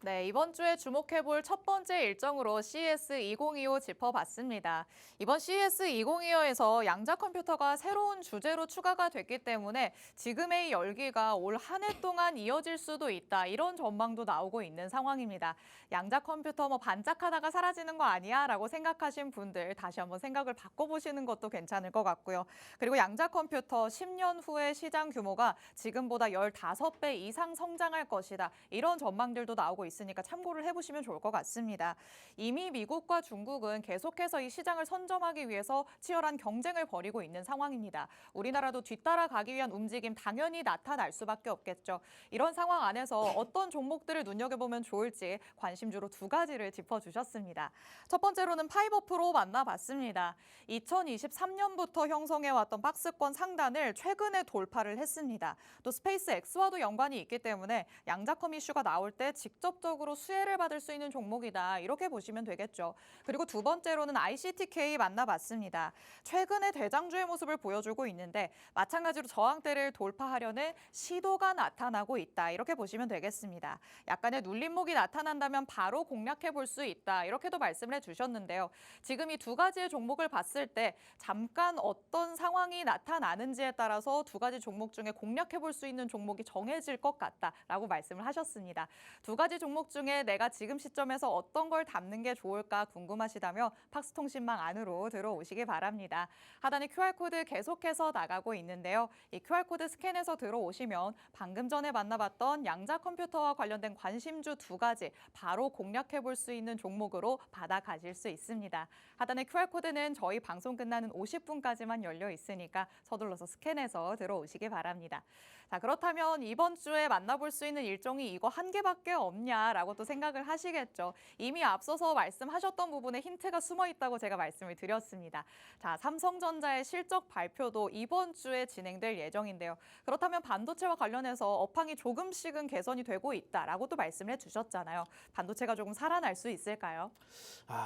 네, 이번 주에 주목해볼 첫 번째 일정으로 CES 2025 짚어봤습니다. 이번 CES 2025에서 양자 컴퓨터가 새로운 주제로 추가가 됐기 때문에 지금의 열기가 올 한 해 동안 이어질 수도 있다. 이런 전망도 나오고 있는 상황입니다. 양자 컴퓨터 반짝하다가 사라지는 거 아니야? 라고 생각하신 분들 다시 한번 생각을 바꿔보시는 것도 괜찮을 것 같고요. 그리고 양자 컴퓨터 10년 후에 시장 규모가 지금보다 15배 이상 성장할 것이다. 이런 전망들도 나오고 있으니까 참고를 해보시면 좋을 것 같습니다. 이미 미국과 중국은 계속해서 이 시장을 선점하기 위해서 치열한 경쟁을 벌이고 있는 상황입니다. 우리나라도 뒤따라가기 위한 움직임 당연히 나타날 수밖에 없겠죠. 이런 상황 안에서 어떤 종목들을 눈여겨보면 좋을지 관심주로 두 가지를 짚어주셨습니다. 첫 번째로는 파이버 프로 만나봤습니다. 2023년부터 형성해왔던 박스권 상단을 최근에 돌파를 했습니다. 또 스페이스 X와도 연관이 있기 때문에 양자컴 이슈가 나올 때 직접 지속적으로 수혜를 받을 수 있는 종목이다. 이렇게 보시면 되겠죠. 그리고 두 번째로는 ICTK 만나봤습니다. 최근에 대장주의 모습을 보여주고 있는데 마찬가지로 저항대를 돌파하려는 시도가 나타나고 있다. 이렇게 보시면 되겠습니다. 약간의 눌림목이 나타난다면 바로 공략해 볼 수 있다. 이렇게도 말씀을 해주셨는데요. 지금 이 두 가지의 종목을 봤을 때 잠깐 어떤 상황이 나타나는지에 따라서 두 가지 종목 중에 공략해 볼 수 있는 종목이 정해질 것 같다라고 말씀을 하셨습니다. 두 가지 종목 중에 내가 지금 시점에서 어떤 걸 담는 게 좋을까 궁금하시다면 팍스통신망 안으로 들어오시기 바랍니다. 하단에 QR코드 계속해서 나가고 있는데요. 이 QR코드 스캔해서 들어오시면 방금 전에 만나봤던 양자 컴퓨터와 관련된 관심주 두 가지 바로 공략해 볼 수 있는 종목으로 받아 가실 수 있습니다. 하단의 QR코드는 저희 방송 끝나는 50분까지만 열려 있으니까 서둘러서 스캔해서 들어오시기 바랍니다. 자, 그렇다면 이번 주에 만나볼 수 있는 일정이 이거 한 개밖에 없냐라고 또 생각을 하시겠죠. 이미 앞서서 말씀하셨던 부분에 힌트가 숨어 있다고 제가 말씀을 드렸습니다. 자, 삼성전자의 실적 발표도 이번 주에 진행될 예정인데요. 그렇다면 반도체와 관련해서 업황이 조금씩은 개선이 되고 있다라고 또 말씀을 해주셨잖아요. 반도체가 조금 살아날 수 있을까요?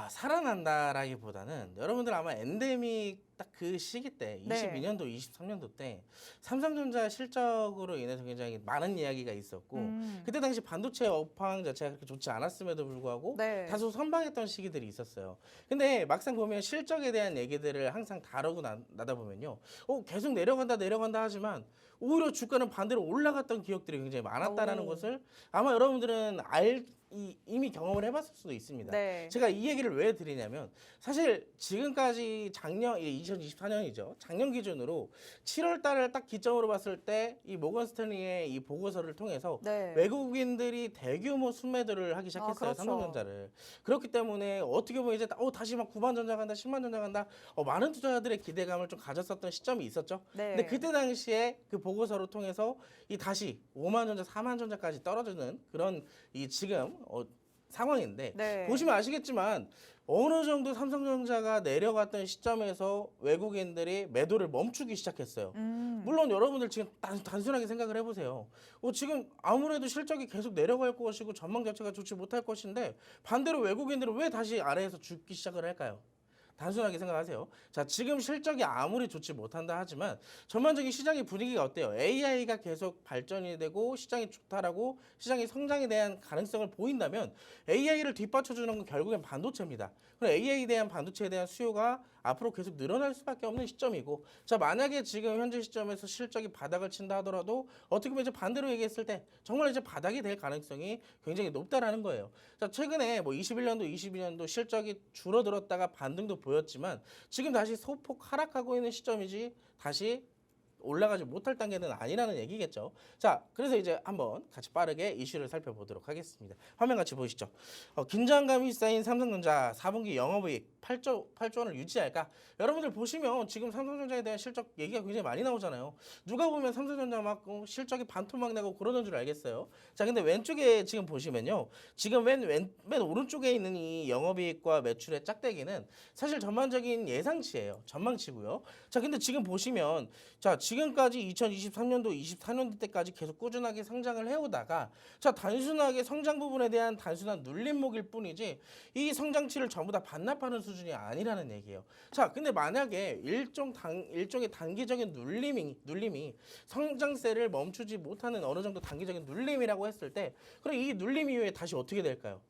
살아난다라기보다는 여러분들 아마 엔데믹 딱 그 시기 때 네. 22년도, 23년도 때 삼성전자 실적으로 인해서 굉장히 많은 이야기가 있었고 그때 당시 반도체 업황 자체가 그렇게 좋지 않았음에도 불구하고 네. 다소 선방했던 시기들이 있었어요. 근데 막상 보면 실적에 대한 얘기들을 항상 다루고 나다 보면요. 계속 내려간다 하지만 오히려 주가는 반대로 올라갔던 기억들이 굉장히 많았다라는 오. 것을 아마 여러분들은 이미 경험을 해봤을 수도 있습니다. 네. 제가 이 얘기를 왜 드리냐면 사실 지금까지 작년 2024년이죠. 작년 기준으로 7월 달을 딱 기점으로 봤을 때 이 모건 스탠리의 이 보고서를 통해서 네. 외국인들이 대규모 순매도를 하기 시작했어요. 그렇죠. 삼성전자를. 그렇기 때문에 어떻게 보면 이제 다시 막 9만 전자 간다, 10만 전자 간다. 많은 투자자들의 기대감을 좀 가졌었던 시점이 있었죠. 네. 근데 그때 당시에 그 보고서를 통해서 이 다시 5만 전자, 4만 전자까지 떨어지는 그런 이 지금 상황인데 네. 보시면 아시겠지만 어느 정도 삼성전자가 내려갔던 시점에서 외국인들이 매도를 멈추기 시작했어요. 물론 여러분들 지금 단순하게 생각을 해보세요. 지금 아무래도 실적이 계속 내려갈 것이고 전망 자체가 좋지 못할 것인데 반대로 외국인들은 왜 다시 아래에서 죽기 시작을 할까요? 단순하게 생각하세요. 자, 지금 실적이 아무리 좋지 못한다 하지만 전반적인 시장의 분위기가 어때요? AI가 계속 발전이 되고 시장이 좋다라고 시장의 성장에 대한 가능성을 보인다면 AI를 뒷받쳐주는 건 결국엔 반도체입니다. 그럼 AI에 대한 반도체에 대한 수요가 앞으로 계속 늘어날 수밖에 없는 시점이고, 자, 만약에 지금 현재 시점에서 실적이 바닥을 친다 하더라도 어떻게 보면 이제 반대로 얘기했을 때 정말 이제 바닥이 될 가능성이 굉장히 높다라는 거예요. 자, 최근에 뭐 21년도, 22년도 실적이 줄어들었다가 반등도 보였지만 지금 다시 소폭 하락하고 있는 시점이지 다시 올라가지 못할 단계는 아니라는 얘기겠죠. 자, 그래서 이제 한번 같이 빠르게 이슈를 살펴보도록 하겠습니다. 화면 같이 보시죠. 긴장감이 쌓인 삼성전자 4분기 영업이익 8조 원을 유지할까? 여러분들 보시면 지금 삼성전자에 대한 실적 얘기가 굉장히 많이 나오잖아요. 누가 보면 삼성전자 막 실적이 반토막 나고 그러는 줄 알겠어요. 자, 근데 왼쪽에 지금 보시면요. 지금 맨 오른쪽에 있는 이 영업이익과 매출의 짝대기는 사실 전반적인 예상치예요. 전망치고요. 자, 근데 지금 보시면 자, 지금까지 2023년도, 24년도 때까지 계속 꾸준하게 성장을 해오다가 자, 단순하게 성장 부분에 대한 단순한 눌림목일 뿐이지 이 성장치를 전부 다 반납하는 수준이 아니라는 얘기예요. 자, 근데 만약에 일종의 단기적인 눌림이 성장세를 멈추지 못하는 어느 정도 단기적인 눌림이라고 했을 때 그럼 이 눌림 이후에 다시 어떻게 될까요?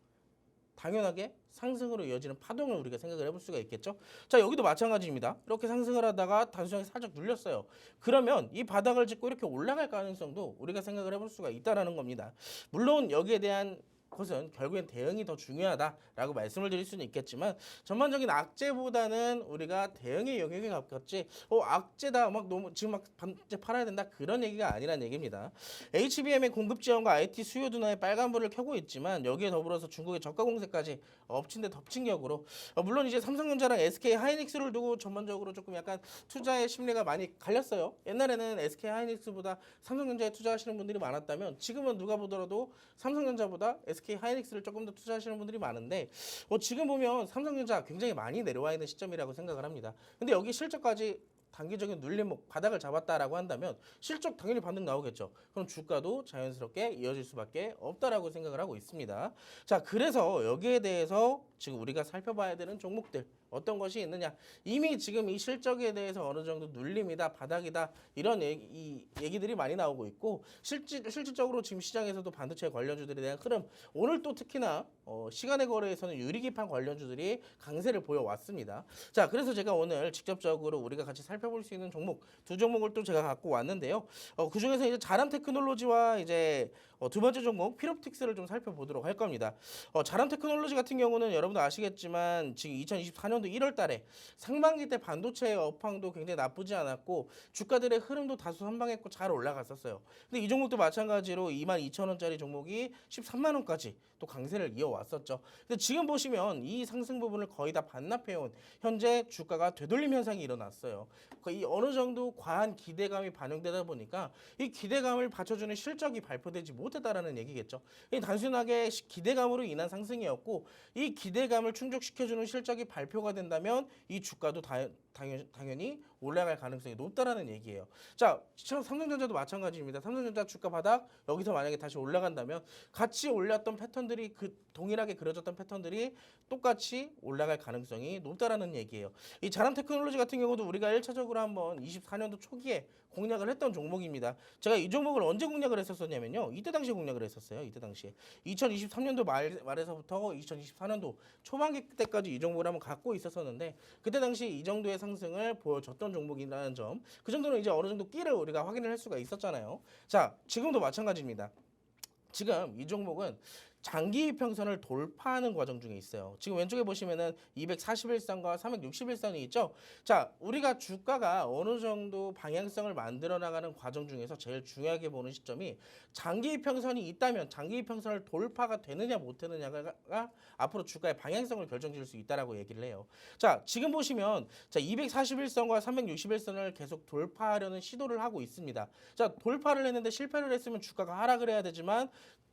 당연하게 상승으로 이어지는 파동을 우리가 생각을 해볼 수가 있겠죠. 자, 여기도 마찬가지입니다. 이렇게 상승을 하다가 단순하게 살짝 눌렸어요. 그러면 이 바닥을 짚고 이렇게 올라갈 가능성도 우리가 생각을 해볼 수가 있다라는 겁니다. 물론 여기에 대한 것은 결국엔 대응이 더 중요하다라고 말씀을 드릴 수는 있겠지만 전반적인 악재보다는 우리가 대응의 영역에 가깝지 악재다 막 너무 지금 막 반대 팔아야 된다 그런 얘기가 아니란 얘기입니다. HBM의 공급 지원과 IT 수요 둔화에 빨간불을 켜고 있지만 여기에 더불어서 중국의 저가 공세까지 엎친 데 덮친 격으로 물론 이제 삼성전자랑 SK 하이닉스를 두고 전반적으로 조금 약간 투자의 심리가 많이 갈렸어요. 옛날에는 SK 하이닉스보다 삼성전자에 투자하시는 분들이 많았다면 지금은 누가 보더라도 삼성전자보다 SK 하이닉스를 조금 더 투자하시는 분들이 많은데 지금 보면 삼성전자 굉장히 많이 내려와 있는 시점이라고 생각을 합니다. 근데 여기 실적까지 단기적인 눌림목 바닥을 잡았다라고 한다면 실적 당연히 반등 나오겠죠. 그럼 주가도 자연스럽게 이어질 수밖에 없다라고 생각을 하고 있습니다. 자, 그래서 여기에 대해서 지금 우리가 살펴봐야 되는 종목들 어떤 것이 있느냐. 이미 지금 이 실적에 대해서 어느 정도 눌림이다, 바닥이다 이런 얘기들이 많이 나오고 있고 실질적으로 지금 시장에서도 반도체 관련주들에 대한 흐름 오늘 또 특히나 시간의 거래에서는 유리기판 관련주들이 강세를 보여왔습니다. 자, 그래서 제가 오늘 직접적으로 우리가 같이 살펴볼 수 있는 종목 두 종목을 또 제가 갖고 왔는데요. 그 중에서 이제 자람 테크놀로지와 이제 두 번째 종목 피롭틱스를 좀 살펴보도록 할 겁니다. 자람 테크놀로지 같은 경우는 여러분도 아시겠지만 지금 2024년도 1월 달에 상반기 때 반도체의 업황도 굉장히 나쁘지 않았고 주가들의 흐름도 다소 선방했고 잘 올라갔었어요. 근데 이 종목도 마찬가지로 22,000원짜리 종목이 13만 원까지 또 강세를 이어왔었죠. 근데 지금 보시면 이 상승 부분을 거의 다 반납해온 현재 주가가 되돌림 현상이 일어났어요. 이 어느 정도 과한 기대감이 반영되다 보니까 이 기대감을 받쳐주는 실적이 발표되지 못했다라는 얘기겠죠. 단순하게 기대감으로 인한 상승이었고 이 기대감을 충족시켜주는 실적이 발표가 된다면 이 주가도 당연히 올라갈 가능성이 높다라는 얘기예요. 자, 삼성전자도 마찬가지입니다. 삼성전자 주가 바닥 여기서 만약에 다시 올라간다면 같이 올렸던 패턴들이 동일하게 그려졌던 패턴들이 똑같이 올라갈 가능성이 높다라는 얘기예요. 이 자람 테크놀로지 같은 경우도 우리가 1차적으로 한번 24년도 초기에 공략을 했던 종목입니다. 제가 이 종목을 언제 공략을 했었냐면요. 이때 당시에 공략을 했었어요. 이때 당시에 2023년도 말에서부터 2024년도 초반기 때까지 이 종목을 한번 갖고 있었었는데 그때 당시 이 정도의 상승을 보여줬던 종목이라는 점, 그 정도는 이제 어느 정도 끼를 우리가 확인을 할 수가 있었잖아요. 자, 지금도 마찬가지입니다. 지금 이 종목은 장기 이평선을 돌파하는 과정 중에 있어요. 지금 왼쪽에 보시면은 241선과 361선이 있죠. 자, 우리가 주가가 어느 정도 방향성을 만들어 나가는 과정 중에서 제일 중요하게 보는 시점이 장기 이평선이 있다면 장기 이평선을 돌파가 되느냐 못 되느냐가 앞으로 주가의 방향성을 결정지을 수 있다라고 얘기를 해요. 자, 지금 보시면 자, 241선과 361선을 계속 돌파하려는 시도를 하고 있습니다. 자, 돌파를 했는데 실패를 했으면 주가가 하락을 해야 되지만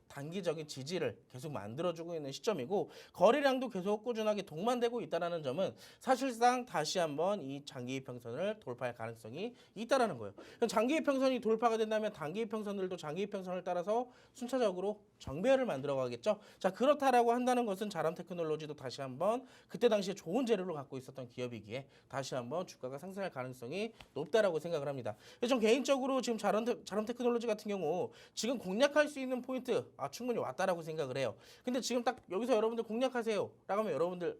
단기적인 지지를 계속 만들어주고 있는 시점이고 거래량도 계속 꾸준하게 동반되고 있다는 점은 사실상 다시 한번 이 장기 이평선을 돌파할 가능성이 있다는 거예요. 장기 이평선이 돌파가 된다면 단기 이평선들도 장기 이평선을 따라서 순차적으로 정배열을 만들어 가겠죠. 자, 그렇다라고 한다는 것은 자람 테크놀로지도 다시 한번 그때 당시에 좋은 재료를 갖고 있었던 기업이기에 다시 한번 주가가 상승할 가능성이 높다라고 생각을 합니다. 전 개인적으로 지금 자람 테크놀로지 같은 경우 지금 공략할 수 있는 포인트 충분히 왔다라고 생각을 해요. 근데 지금 딱 여기서 여러분들 공략하세요 라고 하면 여러분들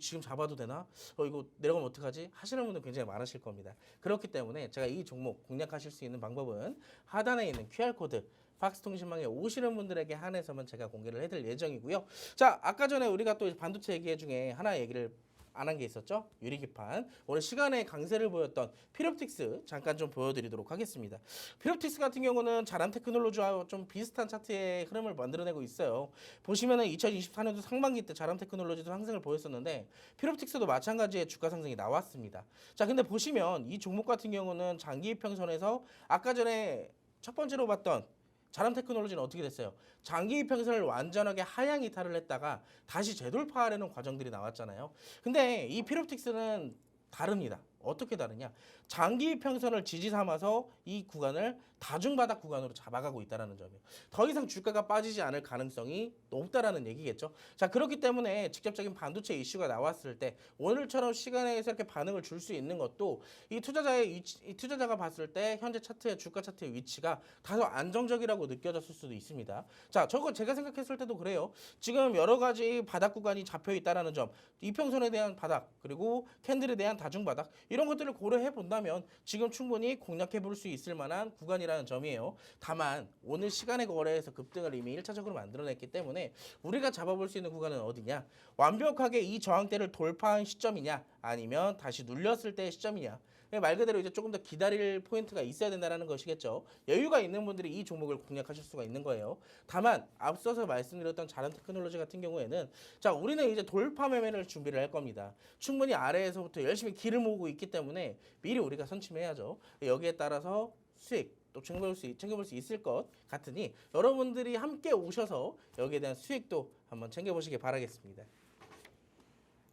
지금 잡아도 되나? 이거 내려가면 어떡하지? 하시는 분들 굉장히 많으실 겁니다. 그렇기 때문에 제가 이 종목 공략하실 수 있는 방법은 하단에 있는 QR코드 팍스통신망에 오시는 분들에게 한해서만 제가 공개를 해드릴 예정이고요. 자, 아까 전에 우리가 또 반도체 얘기 중에 하나 얘기를 안 한 게 있었죠? 유리기판. 오늘 시간에 강세를 보였던 피롭틱스 잠깐 좀 보여드리도록 하겠습니다. 피롭틱스 같은 경우는 자람 테크놀로지와 좀 비슷한 차트의 흐름을 만들어내고 있어요. 보시면은 2024년도 상반기 때 자람 테크놀로지도 상승을 보였었는데 피롭틱스도 마찬가지의 주가 상승이 나왔습니다. 자, 근데 보시면 이 종목 같은 경우는 장기 이평선에서 아까 전에 첫 번째로 봤던 자람 테크놀로지는 어떻게 됐어요? 장기 이평선을 완전하게 하향 이탈을 했다가 다시 재돌파하려는 과정들이 나왔잖아요. 근데 이 피롭틱스는 다릅니다. 어떻게 다르냐? 장기 이평선을 지지 삼아서 이 구간을 다중바닥 구간으로 잡아가고 있다는 점이에요. 더 이상 주가가 빠지지 않을 가능성이 높다라는 얘기겠죠. 자, 그렇기 때문에 직접적인 반도체 이슈가 나왔을 때 오늘처럼 시간에서 이렇게 반응을 줄 수 있는 것도 이 투자자가 봤을 때 현재 차트의 주가 차트의 위치가 다소 안정적이라고 느껴졌을 수도 있습니다. 자, 저거 제가 생각했을 때도 그래요. 지금 여러 가지 바닥 구간이 잡혀 있다라는 점, 이평선에 대한 바닥 그리고 캔들에 대한 다중바닥 이런 것들을 고려해 본다면 지금 충분히 공략해 볼 수 있을 만한 구간이라는 점이에요. 다만 오늘 시간의 거래에서 급등을 이미 1차적으로 만들어냈기 때문에 우리가 잡아볼 수 있는 구간은 어디냐? 완벽하게 이 저항대를 돌파한 시점이냐? 아니면 다시 눌렸을 때의 시점이냐? 말 그대로 이제 조금 더 기다릴 포인트가 있어야 된다는 것이겠죠. 여유가 있는 분들이 이 종목을 공략하실 수가 있는 거예요. 다만 앞서서 말씀드렸던 자람 테크놀로지 같은 경우에는 자, 우리는 이제 돌파 매매를 준비를 할 겁니다. 충분히 아래에서부터 열심히 길을 모으고 있기 때문에 미리 우리가 선침해야죠. 여기에 따라서 수익 또 챙겨볼 수 있을 것 같으니 여러분들이 함께 오셔서 여기에 대한 수익도 한번 챙겨보시기 바라겠습니다.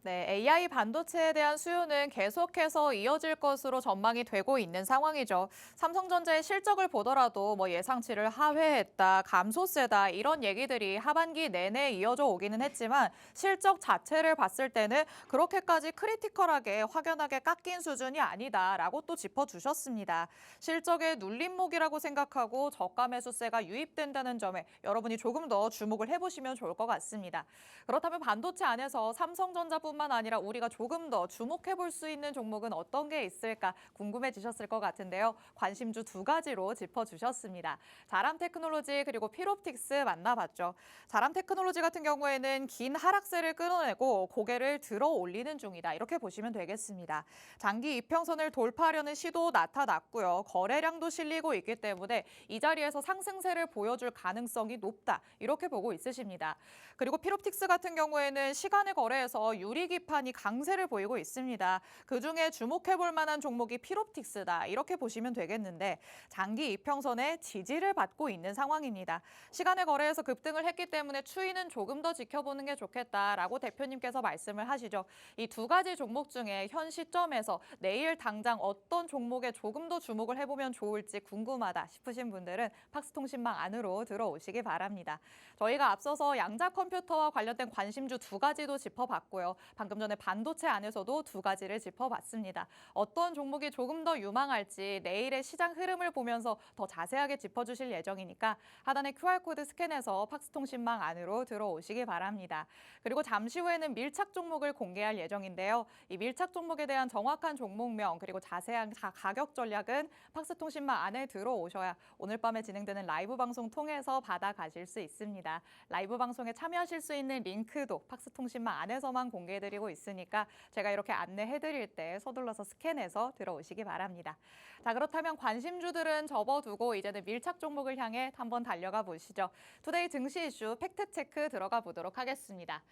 네, AI 반도체에 대한 수요는 계속해서 이어질 것으로 전망이 되고 있는 상황이죠. 삼성전자의 실적을 보더라도 예상치를 하회했다, 감소세다 이런 얘기들이 하반기 내내 이어져 오기는 했지만 실적 자체를 봤을 때는 그렇게까지 크리티컬하게 확연하게 깎인 수준이 아니다라고 또 짚어주셨습니다. 실적의 눌림목이라고 생각하고 저가 매수세가 유입된다는 점에 여러분이 조금 더 주목을 해보시면 좋을 것 같습니다. 그렇다면 반도체 안에서 삼성전자뿐만 아니라 우리가 조금 더 주목해 볼 수 있는 종목은 어떤 게 있을까 궁금해지셨을 것 같은데요. 관심주 두 가지로 짚어주셨습니다. 자람테크놀로지 그리고 필옵틱스 만나봤죠. 자람테크놀로지 같은 경우에는 긴 하락세를 끊어내고 고개를 들어 올리는 중이다. 이렇게 보시면 되겠습니다. 장기 이평선을 돌파하려는 시도 나타났고요. 거래량도 실리고 있기 때문에 이 자리에서 상승세를 보여줄 가능성이 높다. 이렇게 보고 있으십니다. 그리고 필옵틱스 같은 경우에는 시간의 거래에서 유리 기판이 강세를 보이고 있습니다. 그중에 주목해 볼 만한 종목이 필옵틱스다. 이렇게 보시면 되겠는데 장기 이평선의 지지를 받고 있는 상황입니다. 시간의 거래에서 급등을 했기 때문에 추이는 조금 더 지켜보는 게 좋겠다라고 대표님께서 말씀을 하시죠. 이 두 가지 종목 중에 현 시점에서 내일 당장 어떤 종목에 조금 더 주목을 해보면 좋을지 궁금하다 싶으신 분들은 팍스통신망 안으로 들어오시기 바랍니다. 저희가 앞서서 양자 컴퓨터와 관련된 관심주 두 가지도 짚어봤고요. 방금 전에 반도체 안에서도 두 가지를 짚어봤습니다. 어떤 종목이 조금 더 유망할지 내일의 시장 흐름을 보면서 더 자세하게 짚어주실 예정이니까 하단의 QR코드 스캔해서 팍스통신망 안으로 들어오시기 바랍니다. 그리고 잠시 후에는 밀착 종목을 공개할 예정인데요. 이 밀착 종목에 대한 정확한 종목명 그리고 자세한 가격 전략은 팍스통신망 안에 들어오셔야 오늘 밤에 진행되는 라이브 방송 통해서 받아가실 수 있습니다. 라이브 방송에 참여하실 수 있는 링크도 팍스통신망 안에서만 공개해드리고 있으니까 제가 이렇게 안내해드릴 때 서둘러서 스캔해서 들어오시기 바랍니다. 자, 그렇다면 관심주들은 접어두고 이제는 밀착 종목을 향해 한번 달려가 보시죠. 투데이 증시 이슈 팩트체크 들어가 보도록 하겠습니다.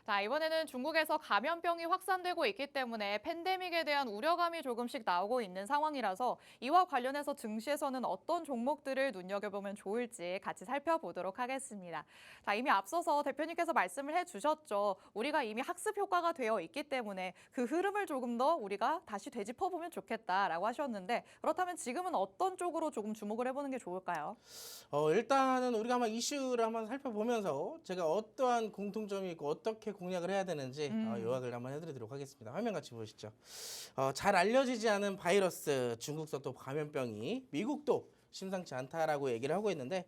자, 이번에는 중국에서 감염병이 확산되고 있기 때문에 팬데믹에 대한 우려감이 조금씩 나오고 있는 상황이라서 이와 관련해서 증시에서는 어떤 종목들을 눈여겨보면 좋을지 같이 살펴보도록 하겠습니다. 자, 이미 앞서서 대표님께서 말씀을 해주셨죠. 우리가 이미 학습 효과가 되어 있기 때문에 그 흐름을 조금 더 우리가 다시 되짚어보면 좋겠다라고 하셨는데 그렇다면 지금은 어떤 쪽으로 조금 주목을 해보는 게 좋을까요? 일단은 우리가 한번 이슈를 한번 살펴보면서 제가 어떠한 공통점이 있고 어떻게 공략을 해야 되는지 요약을 한번 해드리도록 하겠습니다. 화면 같이 보시죠. 잘 알려지지 않은 바이러스, 중국서 또 감염병이 미국도 심상치 않다라고 얘기를 하고 있는데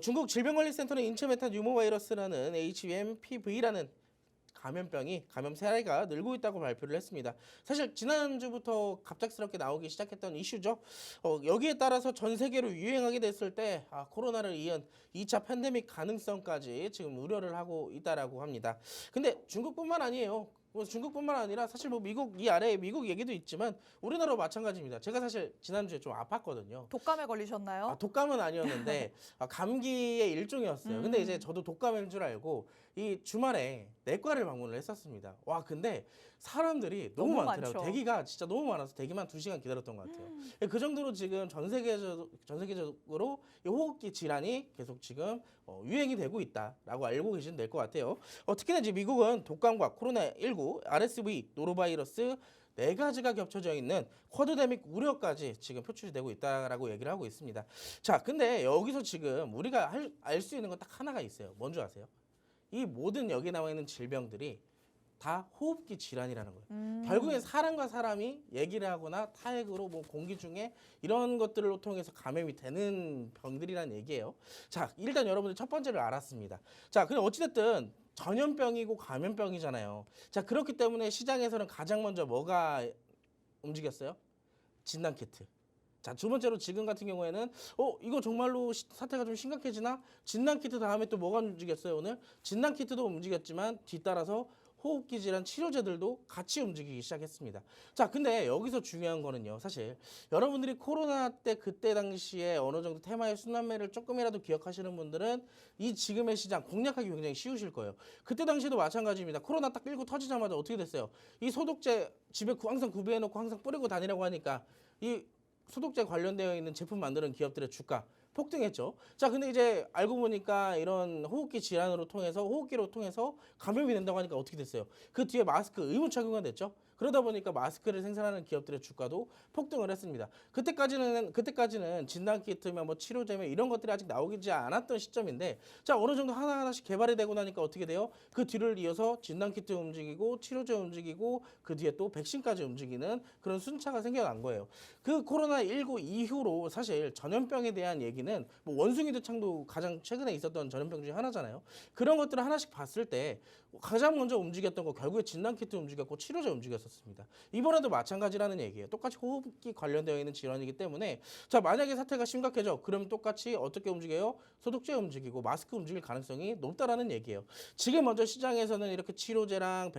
중국 질병관리센터는 인체메타 뉴모바이러스라는 HMPV라는 감염 사례가 늘고 있다고 발표를 했습니다. 사실 지난주부터 갑작스럽게 나오기 시작했던 이슈죠. 여기에 따라서 전 세계로 유행하게 됐을 때 코로나를 이은 2차 팬데믹 가능성까지 지금 우려를 하고 있다라고 합니다. 근데 중국뿐만 아니에요. 중국뿐만 아니라 사실 미국 이 아래에 미국 얘기도 있지만 우리나라도 마찬가지입니다. 제가 사실 지난주에 좀 아팠거든요. 독감에 걸리셨나요? 독감은 아니었는데 감기의 일종이었어요. 근데 이제 저도 독감인 줄 알고 이 주말에 내과를 방문을 했었습니다. 와, 근데 사람들이 너무 많더라고요. 많죠. 대기가 진짜 너무 많아서 대기만 2시간 기다렸던 것 같아요. 그 정도로 지금 전 세계적으로 이 호흡기 질환이 계속 지금 유행이 되고 있다라고 알고 계시면 될 것 같아요. 특히나 이제 미국은 독감과 코로나19, RSV, 노로바이러스 네 가지가 겹쳐져 있는 쿼드데믹 우려까지 지금 표출이 되고 있다라고 얘기를 하고 있습니다. 자, 근데 여기서 지금 우리가 알 수 있는 건 딱 하나가 있어요. 뭔지 아세요? 이 모든 여기 나와 있는 질병들이 다 호흡기 질환이라는 거예요. 결국엔 사람과 사람이 얘기를 하거나 타액으로 공기 중에 이런 것들을 통해서 감염이 되는 병들이라는 얘기예요. 자, 일단 여러분들 첫 번째를 알았습니다. 자, 근데 어찌됐든 전염병이고 감염병이잖아요. 자, 그렇기 때문에 시장에서는 가장 먼저 뭐가 움직였어요? 진단키트. 자, 두 번째로 지금 같은 경우에는 이거 정말로 사태가 좀 심각해지나? 진단키트 다음에 또 뭐가 움직였어요 오늘? 진단키트도 움직였지만 뒤따라서 호흡기 질환 치료제들도 같이 움직이기 시작했습니다. 자, 근데 여기서 중요한 거는요. 사실 여러분들이 코로나 때 그때 당시에 어느 정도 테마의 순환매를 조금이라도 기억하시는 분들은 이 지금의 시장 공략하기 굉장히 쉬우실 거예요. 그때 당시에도 마찬가지입니다. 코로나 딱 끌고 터지자마자 어떻게 됐어요? 이 소독제 집에 항상 구비해놓고 항상 뿌리고 다니라고 하니까 이 소독제 관련되어 있는 제품 만드는 기업들의 주가 폭등했죠. 자, 근데 이제 알고 보니까 이런 호흡기로 통해서 감염이 된다고 하니까 어떻게 됐어요? 그 뒤에 마스크 의무 착용이 됐죠. 그러다 보니까 마스크를 생산하는 기업들의 주가도 폭등을 했습니다. 그때까지는 진단키트며 뭐 치료제며 이런 것들이 아직 나오지 않았던 시점인데, 자, 어느 정도 하나하나씩 개발이 되고 나니까 어떻게 돼요? 그 뒤를 이어서 진단키트 움직이고 치료제 움직이고 그 뒤에 또 백신까지 움직이는 그런 순차가 생겨난 거예요. 그 코로나19 이후로 사실 전염병에 대한 얘기는 뭐 원숭이 대창도 가장 최근에 있었던 전염병 중에 하나잖아요. 그런 것들을 하나씩 봤을 때 가장 먼저 움직였던 거 결국에 진단키트 움직였고 치료제 움직였었습니다. 이번에도 마찬가지라는 얘기예요. 똑같이 호흡기 관련되어 있는 질환이기 때문에, 자, 만약에 사태가 심각해져 그럼 똑같이 어떻게 움직여요? 소독제 움직이고 마스크 움직일 가능성이 높다라는 얘기예요. 지금 먼저 시장에서는 이렇게 치료제랑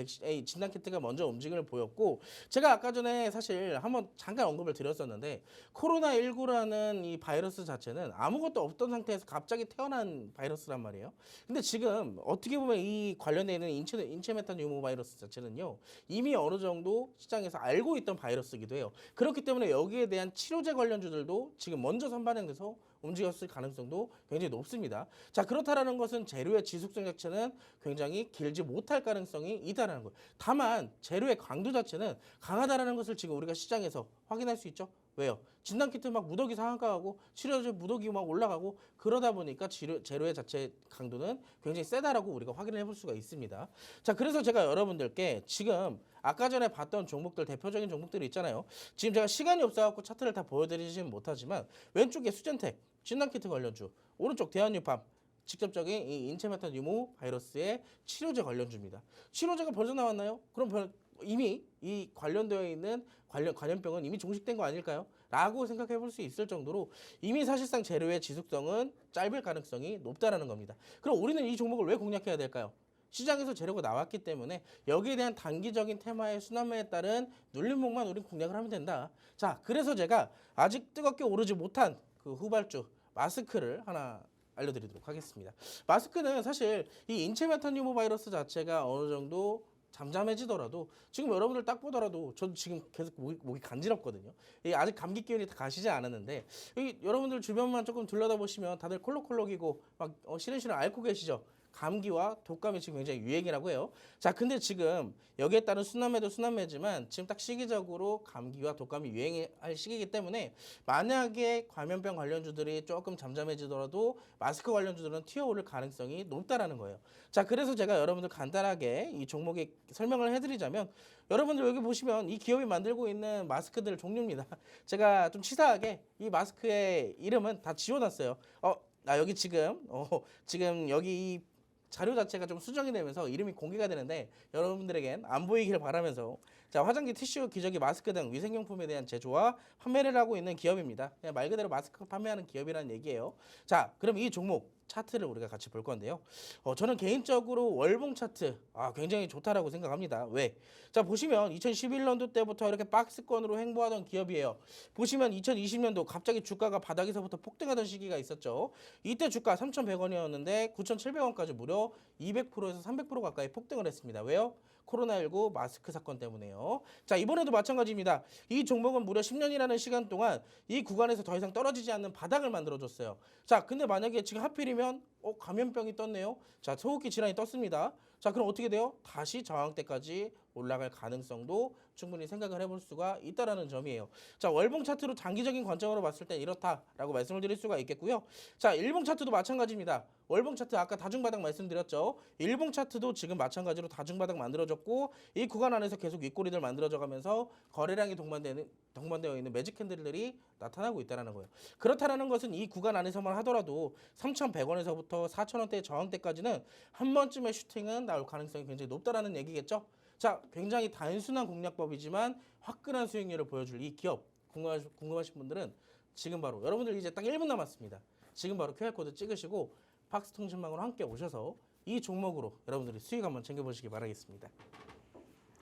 진단키트가 먼저 움직임을 보였고, 제가 아까 전에 사실 한번 잠깐 언급을 드렸었는데, 코로나19라는 이 바이러스 자체는 아무것도 없던 상태에서 갑자기 태어난 바이러스란 말이에요. 근데 지금 어떻게 보면 이 관련되어 있는 인체 메탄 유무 바이러스 자체는요, 이미 어느 정도 시장에서 알고 있던 바이러스이기도 해요. 그렇기 때문에 여기에 대한 치료제 관련주들도 지금 먼저 선반영돼서 움직였을 가능성도 굉장히 높습니다. 자, 그렇다라는 것은 재료의 지속성 자체는 굉장히 길지 못할 가능성이 있다라는 거예요. 다만 재료의 강도 자체는 강하다라는 것을 지금 우리가 시장에서 확인할 수 있죠. 왜요? 진단키트 막 무더기 상한가하고 치료제 무더기 막 올라가고 그러다 보니까 재료의 자체 강도는 굉장히 세다라고 우리가 확인을 해볼 수가 있습니다. 자, 그래서 제가 여러분들께 지금 아까 전에 봤던 종목들, 대표적인 종목들이 있잖아요. 지금 제가 시간이 없어갖고 차트를 다 보여드리지는 못하지만 왼쪽에 수젠텍, 진단키트 관련주, 오른쪽 대한유팜, 직접적인 이 인체메탄 유무 바이러스의 치료제 관련주입니다. 치료제가 벌써 나왔나요? 그럼 이미 이 관련되어 있는 관련병은 이미 종식된 거 아닐까요? 라고 생각해 볼 수 있을 정도로 이미 사실상 재료의 지속성은 짧을 가능성이 높다라는 겁니다. 그럼 우리는 이 종목을 왜 공략해야 될까요? 시장에서 재료가 나왔기 때문에 여기에 대한 단기적인 테마의 순환매에 따른 눌림목만 우리는 공략을 하면 된다. 자, 그래서 제가 아직 뜨겁게 오르지 못한 그 후발주 마스크를 하나 알려드리도록 하겠습니다. 마스크는 사실 이 인체메탄 유무 바이러스 자체가 어느 정도 잠잠해지더라도 지금 여러분들 딱 보더라도 저도 지금 계속 목이 간지럽거든요. 아직 감기 기운이 다 가시지 않았는데 여러분들 주변만 조금 둘러다 보시면 다들 콜록콜록이고 막 시른시른 앓고 계시죠. 감기와 독감이 지금 굉장히 유행이라고 해요. 자, 근데 지금 여기에 따른 순환매도 순환매지만 지금 딱 시기적으로 감기와 독감이 유행할 시기이기 때문에 만약에 감염병 관련주들이 조금 잠잠해지더라도 마스크 관련주들은 튀어오를 가능성이 높다라는 거예요. 자, 그래서 제가 여러분들 간단하게 이 종목의 설명을 해드리자면, 여러분들 여기 보시면 이 기업이 만들고 있는 마스크들 종류입니다. 제가 좀 치사하게 이 마스크의 이름은 다 지워놨어요. 여기 지금 여기 이 자료 자체가 좀 수정이 되면서 이름이 공개가 되는데 여러분들에겐 안 보이길 바라면서, 자, 화장지, 티슈, 기저귀, 마스크 등 위생용품에 대한 제조와 판매를 하고 있는 기업입니다. 그냥 말 그대로 마스크 판매하는 기업이라는 얘기예요. 자, 그럼 이 종목 차트를 우리가 같이 볼 건데요. 저는 개인적으로 월봉 차트 굉장히 좋다라고 생각합니다. 왜? 자, 보시면 2011년도 때부터 이렇게 박스권으로 횡보하던 기업이에요. 보시면 2020년도 갑자기 주가가 바닥에서부터 폭등하던 시기가 있었죠. 이때 주가 3,100원이었는데 9,700원까지 무려 200%에서 300% 가까이 폭등을 했습니다. 왜요? 코로나19 마스크 사건 때문에요. 자, 이번에도 마찬가지입니다. 이 종목은 무려 10년이라는 시간 동안 이 구간에서 더 이상 떨어지지 않는 바닥을 만들어줬어요. 자, 근데 만약에 지금 하필이면 감염병이 떴네요. 자, 소호흡기 질환이 떴습니다. 자, 그럼 어떻게 돼요? 다시 저항대까지 올라갈 가능성도 충분히 생각을 해볼 수가 있다라는 점이에요. 자, 월봉 차트로 장기적인 관점으로 봤을 때 이렇다라고 말씀을 드릴 수가 있겠고요. 자, 일봉 차트도 마찬가지입니다. 월봉 차트 아까 다중바닥 말씀드렸죠. 일봉 차트도 지금 마찬가지로 다중바닥 만들어졌고 이 구간 안에서 계속 윗꼬리들 만들어져 가면서 거래량이 동반되어 있는 매직 캔들들이 나타나고 있다는 거예요. 그렇다는 것은 이 구간 안에서만 하더라도 3,100원에서부터 4,000원대의 저항대까지는 한 번쯤의 슈팅은 나올 가능성이 굉장히 높다라는 얘기겠죠. 자, 굉장히 단순한 공략법이지만 화끈한 수익률을 보여줄 이 기업 궁금하신 분들은 지금 바로, 여러분들 이제 딱 1분 남았습니다. 지금 바로 QR코드 찍으시고 팍스통신망으로 함께 오셔서 이 종목으로 여러분들이 수익 한번 챙겨보시기 바라겠습니다.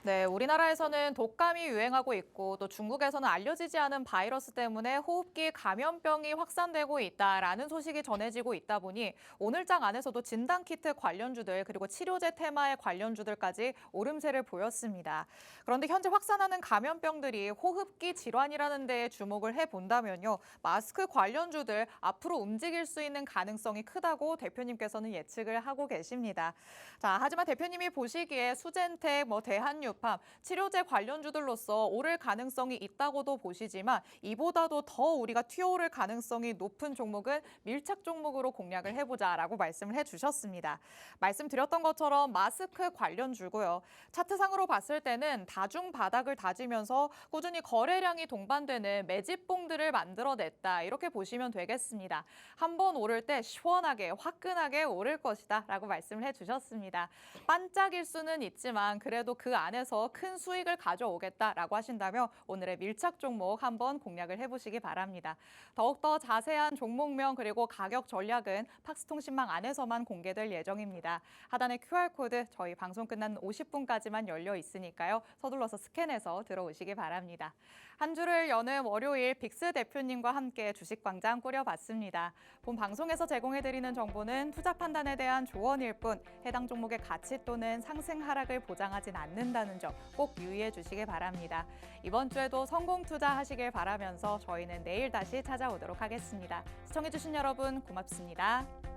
네, 우리나라에서는 독감이 유행하고 있고 또 중국에서는 알려지지 않은 바이러스 때문에 호흡기 감염병이 확산되고 있다라는 소식이 전해지고 있다 보니 오늘장 안에서도 진단키트 관련주들 그리고 치료제 테마의 관련주들까지 오름세를 보였습니다. 그런데 현재 확산하는 감염병들이 호흡기 질환이라는 데에 주목을 해본다면요. 마스크 관련주들 앞으로 움직일 수 있는 가능성이 크다고 대표님께서는 예측을 하고 계십니다. 자, 하지만 대표님이 보시기에 수젠텍, 대한유팜, 치료제 관련주들로서 오를 가능성이 있다고도 보시지만 이보다도 더 우리가 튀어오를 가능성이 높은 종목은 밀착 종목으로 공략을 해보자라고 말씀을 해주셨습니다. 말씀드렸던 것처럼 마스크 관련주고요. 차트상으로 봤을 때는 다중 바닥을 다지면서 꾸준히 거래량이 동반되는 매집봉들을 만들어냈다. 이렇게 보시면 되겠습니다. 한번 오를 때 시원하게 화끈하게 오를 것이다 라고 말씀을 해주셨습니다. 반짝일 수는 있지만 그래도 그 안에서 큰 수익을 가져오겠다라고 하신다면 오늘의 밀착 종목 한번 공략을 해보시기 바랍니다. 더욱더 자세한 종목명 그리고 가격 전략은 팍스통신망 안에서만 공개될 예정입니다. 하단의 QR코드 저희 방송 끝난 50분까지만 열려 있으니까요. 서둘러서 스캔해서 들어오시기 바랍니다. 한 주를 여는 월요일 빅스 대표님과 함께 주식광장 꾸려봤습니다. 본 방송에서 제공해드리는 정보는 투자 판단에 대한 조언일 뿐 해당 종목의 가치 또는 상승 하락을 보장하진 않는다는 점 꼭 유의해 주시기 바랍니다. 이번 주에도 성공 투자하시길 바라면서 저희는 내일 다시 찾아오도록 하겠습니다. 시청해주신 여러분 고맙습니다.